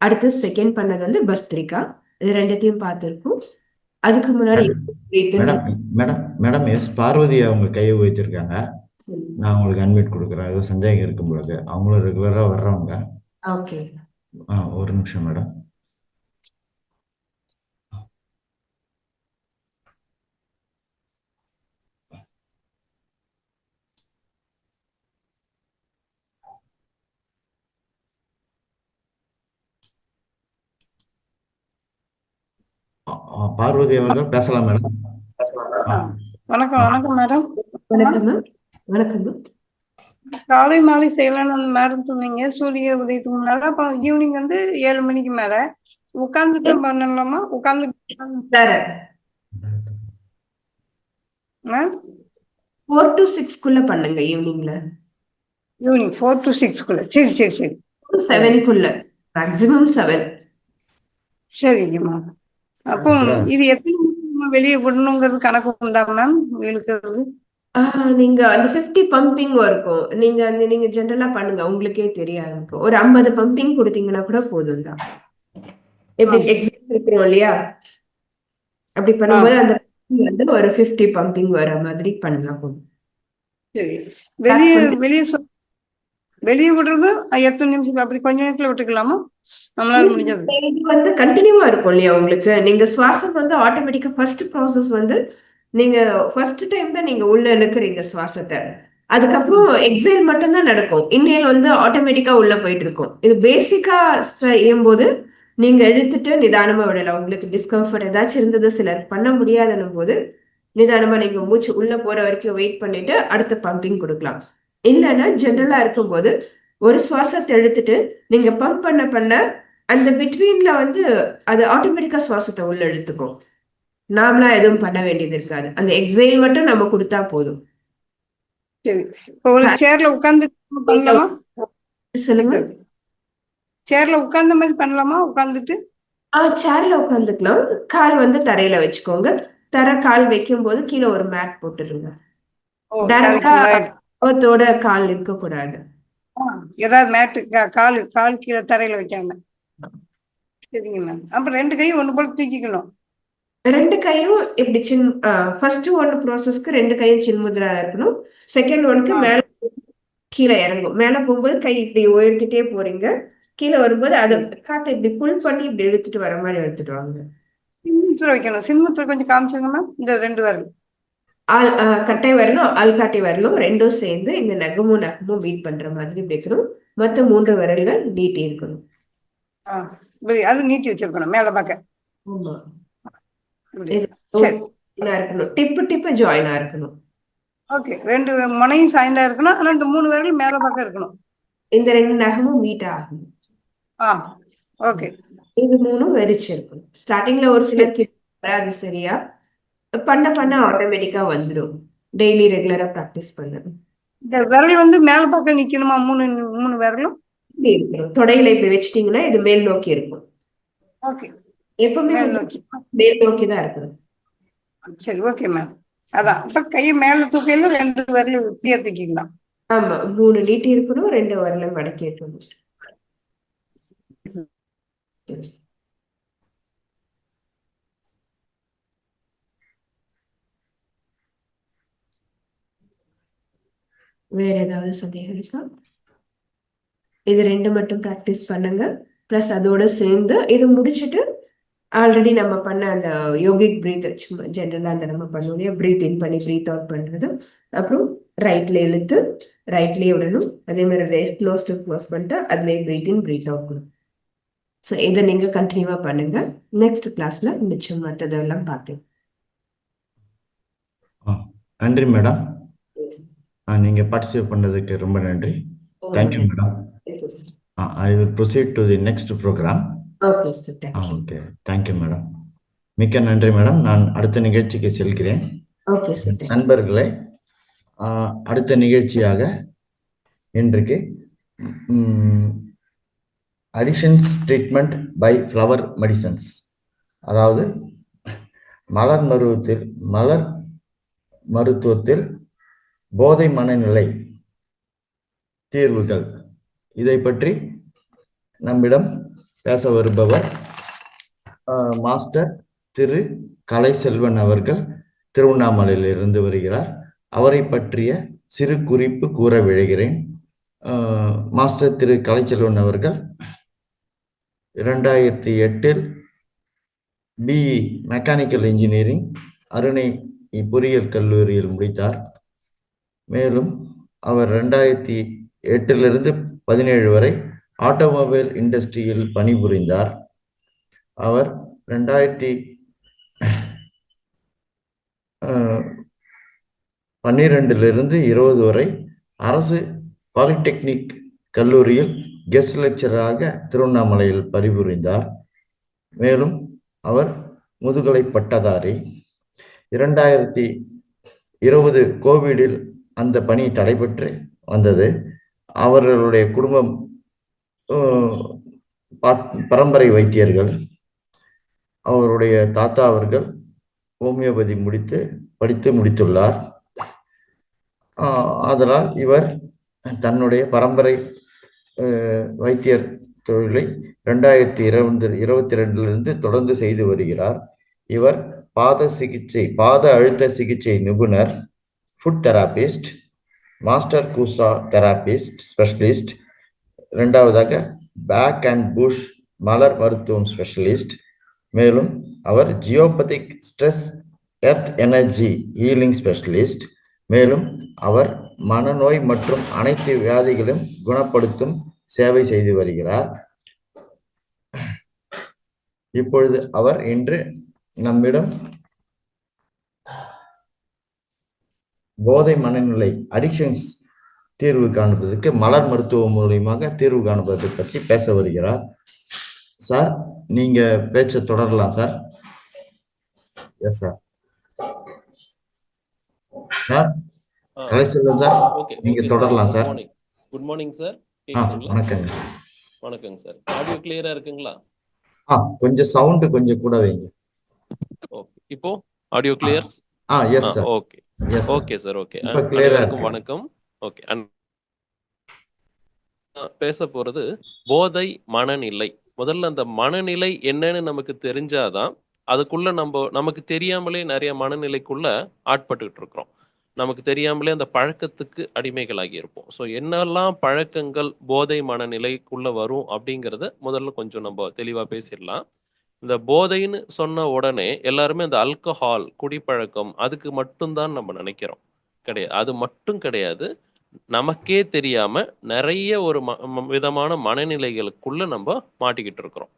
அடுத்து செகண்ட் பண்ணது வந்து பஸ்திரிகா. இது 2த்தையும் பார்த்திருக்கோம். அதுக்கு முன்னாடி மேடம் எஸ் பார்வதி அவங்க கையை உயர்த்திருக்காங்க. நான் உங்களுக்கு அன்மியூட் கொடுக்குறேன். ஏதோ சந்தேகம் இருக்கும் பொழுது அவங்களும் ரெகுலரா வர்றவங்க. ஓகே, ஒரு நிமிஷம் மேடம். பார்வதி அவர்கள் பேசலாம் மேடம். வணக்கம் வணக்கம் மேடம். வணக்கம் மேம். வணக்கம் மேம். காலை மாலை செய்யலாம்னு மேடம் சொன்னீங்க. சூரிய உதயத்துக்கு முன்னால அப்ப ஈவினிங் வந்து 7 மணிக்கு மேல உட்கார்ந்துட்டு பண்ணலாமா? உட்கார்ந்து மேம் 4 to 6 பண்ணுங்க ஈவினிங்ல. ஈவினிங் 4 to 6 சரி சரி சரி 7 மேக்ஸிமம் 7. சரிங்க மேம். அப்போ இது எத்தனை நிமிஷம் வெளியே விடணுங்கிறது கணக்கு உண்டா மேம் இழுக்கிறது? நீங்க அந்த 50 பம்பிங் இருக்கும். நீங்க ஜென்ரலா பண்ணுங்க, உங்களுக்கே தெரிய ஆரம்பிக்கும். ஒரு 50 பம்பிங் கொடுத்தீங்கன்னா கூட போதும் தான். எப்படி எக்ஸாம் இருக்கிறோம் இல்லையா, அப்படி பண்ணும்போது அந்த வந்து ஒரு 50 பம்பிங் வர மாதிரி பண்ணலாம் போதும். சரி. வெளியே விடுறது எத்தனை நிமிஷம்? அப்படி கொஞ்ச நேரத்துல விட்டுக்கலாமா? நம்மளால முடிஞ்சது. இது வந்து கண்டினியூவா இருக்கும் இல்லையா உங்களுக்கு. நீங்க சுவாசம் வந்து ஆட்டோமேட்டிக்கா ஃபர்ஸ்ட் ப்ராசஸ் வந்து நீங்க ஃபர்ஸ்ட் டைம் தான் நீங்க உள்ள இழுக்கிறீங்க சுவாசத்தை. அதுக்கப்புறம் எக்ஸைல் மட்டும்தான் நடக்கும். இன்னேல் வந்து ஆட்டோமேட்டிக்கா உள்ள போயிட்டு இருக்கும். இது பேசிக்கா செய்யும்போது நீங்க இழுத்துட்டு நிதானமா விடலாம். உங்களுக்கு டிஸ்கம்ஃபர்ட் ஏதாச்சும் இருந்தது சிலர் பண்ண முடியாதுன்னும் போது நிதானமா நீங்க மூச்சு உள்ள போற வரைக்கும் வெயிட் பண்ணிட்டு அடுத்த பம்பிங் கொடுக்கலாம். இல்லைன்னா ஜென்ரலா இருக்கும்போது ஒரு சுவாசத்தை எடுத்துட்டு நீங்க பம்ப் பண்ண அந்த பிட்வீன்ல வந்து அது ஆட்டோமேட்டிக்கா சுவாசத்தை உள்ள எடுத்துக்கும். நாமளா எதுவும் பண்ண வேண்டியது இருக்காது. அந்த எக்ஸைல் மட்டும் நம்ம கொடுத்தா போதும். சரி. ஒரு சேர்ல உட்கார்ந்து பண்ணலாமா? சொல்லுங்க. சேர்ல உட்கார்ந்த மாதிரி பண்ணலாமா? உட்கார்ந்துட்டு சேர்ல உட்காந்துக்கலாம். கால் வந்து தரையில வச்சுக்கோங்க. கால் வைக்கும் போது கீழே ஒரு மேட் போட்டுருங்க. டைரக்டா ஓத்தோட கால் இருக்க கூடாது. ஏதாவது மேட்டு கால் கீழே தரையில வைக்காம. சரிங்க மேம். அப்ப 2 கையும் ஒண்ணு போல தூக்கிக்கணும். 2 கையும் இப்படி ஃபர்ஸ்ட் ஒன் ப்ராசஸ்க்கு 2 கையும் சின்முத்ரா இருக்கணும். செகண்ட் ஒன்க்கு மேல கீழே இறங்கும். மேல போகும்போது கை இப்படி உயர்த்திட்டே போறீங்க. கீழே வரும்போது அதை காத்தை இப்படி புல் பண்ணி இப்படி இழுத்துட்டு வர மாதிரி எடுத்துட்டு வாங்க. சின்முத்திரை வைக்கணும். சின்முத்திரை கொஞ்சம் காமிச்சுங்க மேம். இந்த 2 வரலும் கட்டை வரணும், ஆள்காட்டி வரணும், ரெண்டும் சேர்ந்து இந்த நகமும் மீட் பண்ற மாதிரி வைக்கணும். மொத்த 3 விரல்கள் நீட்டி இருக்கணும். அது நீட்டி வச்சிருக்கணும் மேல பார்க்க. இருக்கணும். டிப்பு ஜாயினா இருக்கணும். ஓகே. 2 முனையும் சாய்ந்தா இருக்கணும். ஆனா இந்த 3 விரல் மேல பார்க்க இருக்கணும். இந்த 2 நகமும் மீட் ஆகணும். ஓகே. இது 3ம் வெறிச்சு இருக்கணும். ஸ்டார்டிங்ல ஒரு சிலருக்கு வராது சரியா. பண்ண ஆட்டோமேட்டிக்கா வந்துடும். டெய்லி ரெகுலரா பிராக்டிஸ் பண்ணணும். இந்த விரல் வந்து மேல பார்க்க நிக்கணுமா? 3 விரலும் இருக்கணும். தொடையில இப்படி வச்சிட்டீங்கன்னா இது மேல் நோக்கி இருக்கும். ஓகே. எப்பவுமே மேல் நோக்கி தான் இருக்கணும். சரி ஓகே மேம். அதான் இப்ப கையை மேல தூக்கையில 2 விரலும் தூக்கிக்கலாம். ஆமா, 3 நீட்டி இருக்கணும், 2 விரலும் மடக்கி இருக்கணும். வேற ஏதாவது சந்தேகம் இருக்கா? இது 2 மட்டும் பிராக்டிஸ் பண்ணுங்க. பிளஸ் அதோட சேர்ந்து இது முடிச்சுட்டு ஆல்ரெடி நம்ம பண்ண அந்த யோகிக் பிரீத் சும்மா ஜென்ரலா அந்த நம்ம பண்ணுவோம் பிரீத் இன் பண்ணி பிரீத் அவுட் பண்றது. அப்புறம் ரைட்ல இழுத்து ரைட்லயே விடணும். அதே மாதிரி க்ளோஸ் டு க்ளோஸ் பண்ணிட்டு அதுலயே பிரீத் இன் பிரீத் அவுட் பண்ணணும். ஸோ இதை நீங்க கண்டினியூவா பண்ணுங்க. நெக்ஸ்ட் கிளாஸ்ல மிச்சம் மற்றதெல்லாம் பார்க்கலாம். நன்றி மேடம். நீங்க பார்ட்டிசிபேட் பண்ணதுக்கு ரொம்ப நன்றி. Thank you madam. I will proceed to the next program. Okay sir, thank you. Okay, thank you madam. மிக்க நன்றி மேடம். நான் அடுத்த நிகழ்ச்சிக்கு செல்கிறேன். Okay sir. நண்பர்களே, அடுத்த நிகழ்ச்சியாக இன்றைக்கு addictions treatment by flower medicines, அதாவது மலர் மருத்துவத்தில் போதை மனநிலை தீர்வுகள், இதை பற்றி நம்மிடம் பேச வருபவர் மாஸ்டர் திரு கலைசெல்வன் அவர்கள் திருவண்ணாமலையில் இருந்து வருகிறார். அவரை பற்றிய சிறு குறிப்பு கூற விழைகிறேன். மாஸ்டர் திரு கலைசெல்வன் அவர்கள் 2008 பிஇ மெக்கானிக்கல் இன்ஜினியரிங் அருணை பொறியியல் கல்லூரியில் முடித்தார். மேலும் அவர் 2008 17 வரை ஆட்டோமொபைல் இண்டஸ்ட்ரியில் பணிபுரிந்தார். அவர் 12லிருந்து 20 வரை அரசு பாலிடெக்னிக் கல்லூரியில் கெஸ்ட் லெக்சராக திருவண்ணாமலையில் பணிபுரிந்தார். மேலும் அவர் முதுகலை பட்டதாரி. 2020 கோவிடில் அந்த பணி தடைபெற்று வந்தது. அவர்களுடைய குடும்பம் பரம்பரை வைத்தியர்கள். அவருடைய தாத்தா அவர்கள் ஹோமியோபதி படித்து முடித்துள்ளார். அதனால் இவர் தன்னுடைய பரம்பரை வைத்தியர் தொழிலை 2022 தொடர்ந்து செய்து வருகிறார். இவர் பாத அழுத்த சிகிச்சை நிபுணர், ஃபுட் தெராபிஸ்ட், மாஸ்டர் கூசா தெராபிஸ்ட் ஸ்பெஷலிஸ்ட், இரண்டாவதாக பேக் அண்ட் புஷ் மலர் மருத்துவம் ஸ்பெஷலிஸ்ட். மேலும் அவர் geopathic stress earth energy healing specialist. மேலும் அவர் மனநோய் மற்றும் அனைத்து வியாதிகளும் குணப்படுத்தும் சேவை செய்து வருகிறார். இப்பொழுது அவர் இன்று நம்மிடம் போதை மனநிலை அடிக்ஷன்ஸ் தீர்வு காண்பதற்கு மலர் மருத்துவம் மூலியமாக தீர்வு காண்பதை பற்றி பேச வருகிறார். சார், நீங்க பேச்ச தொடரலாம் sir. Yes sir. Sir Kalaiselvan sir, நீங்க தொடரலாம் சார். Good morning sir. வணக்கங்க. வணக்கங்க சார். ஆடியோ கிளியரா இருக்குங்களா? கொஞ்சம் சவுண்ட் கொஞ்சம் கூட வைங்க. ஓகே, இப்போ audio clear? S sir. Okay okay sir. Okay, அனைவருக்கும் வணக்கம். ஓகே, பேச போறது போதை மனநிலை. முதல்ல அந்த மனநிலை என்னன்னு நமக்கு தெரிஞ்சாதான் அதுக்குள்ள நமக்கு தெரியாமலே நிறைய மனநிலைக்குள்ள ஆட்பட்டுக்கிட்டு இருக்கிறோம். நமக்கு தெரியாமலே அந்த பழக்கத்துக்கு அடிமைகளாகி இருப்போம். ஸோ என்னெல்லாம் பழக்கங்கள் போதை மனநிலைக்குள்ள வரும் அப்படிங்கிறத முதல்ல கொஞ்சம் நம்ம தெளிவா பேசிடலாம். இந்த போதைன்னு சொன்ன உடனே எல்லாருமே அந்த ஆல்கஹால் குடிப்பழக்கம் அதுக்கு மட்டும்தான் நம்ம நினைக்கிறோம். கிடையாது, அது மட்டும் கிடையாது. நமக்கே தெரியாம நிறைய ஒரு விதமான மனநிலைகளுக்குள்ள நம்ம மாட்டிக்கிட்டு இருக்கிறோம்.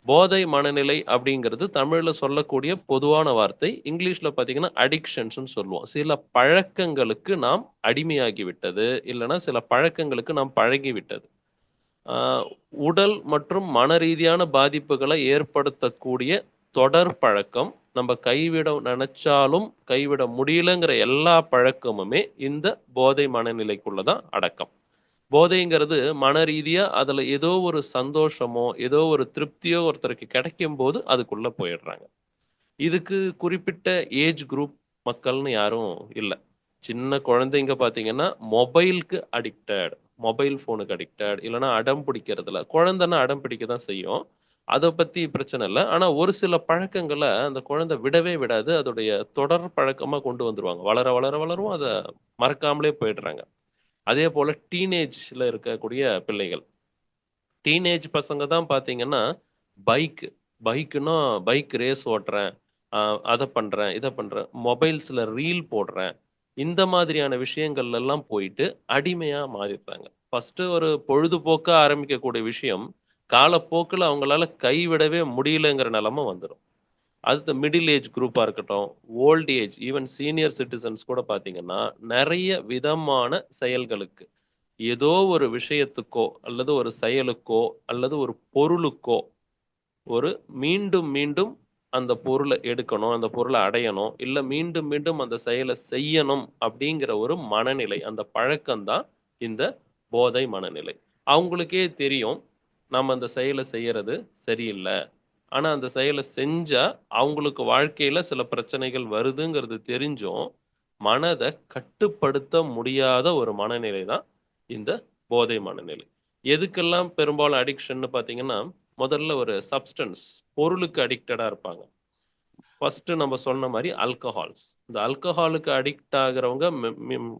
போதை மனநிலை அப்படிங்கிறது தமிழ்ல சொல்லக்கூடிய பொதுவான வார்த்தை. இங்கிலீஷ்ல பாத்தீங்கன்னா அடிக்ஷன்ஸ் சொல்லுவோம். சில பழக்கங்களுக்கு நாம் அடிமையாகி விட்டது, இல்லைன்னா சில பழக்கங்களுக்கு நாம் பழகி விட்டது. உடல் மற்றும் மன ரீதியான பாதிப்புகளை ஏற்படுத்தக்கூடிய தொடர் பழக்கம், நம்ம கைவிட நினைச்சாலும் கைவிட முடியலங்கிற எல்லா பழக்கமுமே இந்த போதை மனநிலைக்குள்ளதான் அடக்கம். போதைங்கிறது மன ரீதியா அதுல ஏதோ ஒரு சந்தோஷமோ ஏதோ ஒரு திருப்தியோ ஒருத்தருக்கு கிடைக்கும் போது அதுக்குள்ள போயிடுறாங்க. இதுக்கு குறிப்பிட்ட ஏஜ் குரூப் மக்கள்னு யாரும் இல்லை. சின்ன குழந்தைங்க பாத்தீங்கன்னா மொபைலுக்கு அடிக்டட், மொபைல் போனுக்கு அடிக்டட், இல்லைன்னா அடம் பிடிக்கிறதுல. குழந்தைன்னா அடம் பிடிக்க தான் செய்யும், அதை பத்தி பிரச்சனை இல்லை. ஆனா ஒரு சில பழக்கங்களை அந்த குழந்தை விடவே விடாது, அதோடைய தொடர் பழக்கமா கொண்டு வந்துருவாங்க. வளர வளர வளரும் அதை மறக்காமலே போயிடுறாங்க. அதே போல டீனேஜ்ல இருக்கக்கூடிய பிள்ளைகள், டீனேஜ் பசங்க தான் பாத்தீங்கன்னா பைக்குன்னா பைக் ரேஸ் ஓட்டுறேன், அதை பண்றேன், இதை பண்றேன், மொபைல்ஸ்ல ரீல் போடுறேன், இந்த மாதிரியான விஷயங்கள்ல எல்லாம் போயிட்டு அடிமையா மாறிடுறாங்க. ஃபர்ஸ்ட் ஒரு பொழுதுபோக்கா ஆரம்பிக்கக்கூடிய விஷயம் காலப்போக்கில் அவங்களால கைவிடவே முடியலங்கிற நிலைமை வந்துடும். அடுத்த மிடில் ஏஜ் குரூப்பா இருக்கட்டும், old age, even senior citizens கூட பாத்தீங்கன்னா நிறைய விதமான செயல்களுக்கு, ஏதோ ஒரு விஷயத்துக்கோ அல்லது ஒரு செயலுக்கோ அல்லது ஒரு பொருளுக்கோ ஒரு மீண்டும் மீண்டும் அந்த பொருளை எடுக்கணும், அந்த பொருளை அடையணும், இல்லை மீண்டும் மீண்டும் அந்த செயலை செய்யணும் அப்படிங்கிற ஒரு மனநிலை, அந்த பழக்கம்தான் இந்த போதை மனநிலை. அவங்களுக்கே தெரியும் நம்ம அந்த செயலை செய்யறது சரியில்லை, ஆனா அந்த செயலை செஞ்சா அவங்களுக்கு வாழ்க்கையில சில பிரச்சனைகள் வருதுங்கிறது தெரிஞ்சும் மனதை கட்டுப்படுத்த முடியாத ஒரு மனநிலை தான் இந்த போதை மனநிலை. எதுக்கெல்லாம் பெரும்பாலும் அடிக்ஷன் பாத்தீங்கன்னா, முதல்ல ஒரு சப்ஸ்டன்ஸ் பொருளுக்கு அடிக்டடா இருப்பாங்க. ஃபர்ஸ்ட் நம்ம சொன்ன மாதிரி ஆல்கஹால்ஸ். இந்த ஆல்கஹாலுக்கு அடிக்ட் ஆகிறவங்க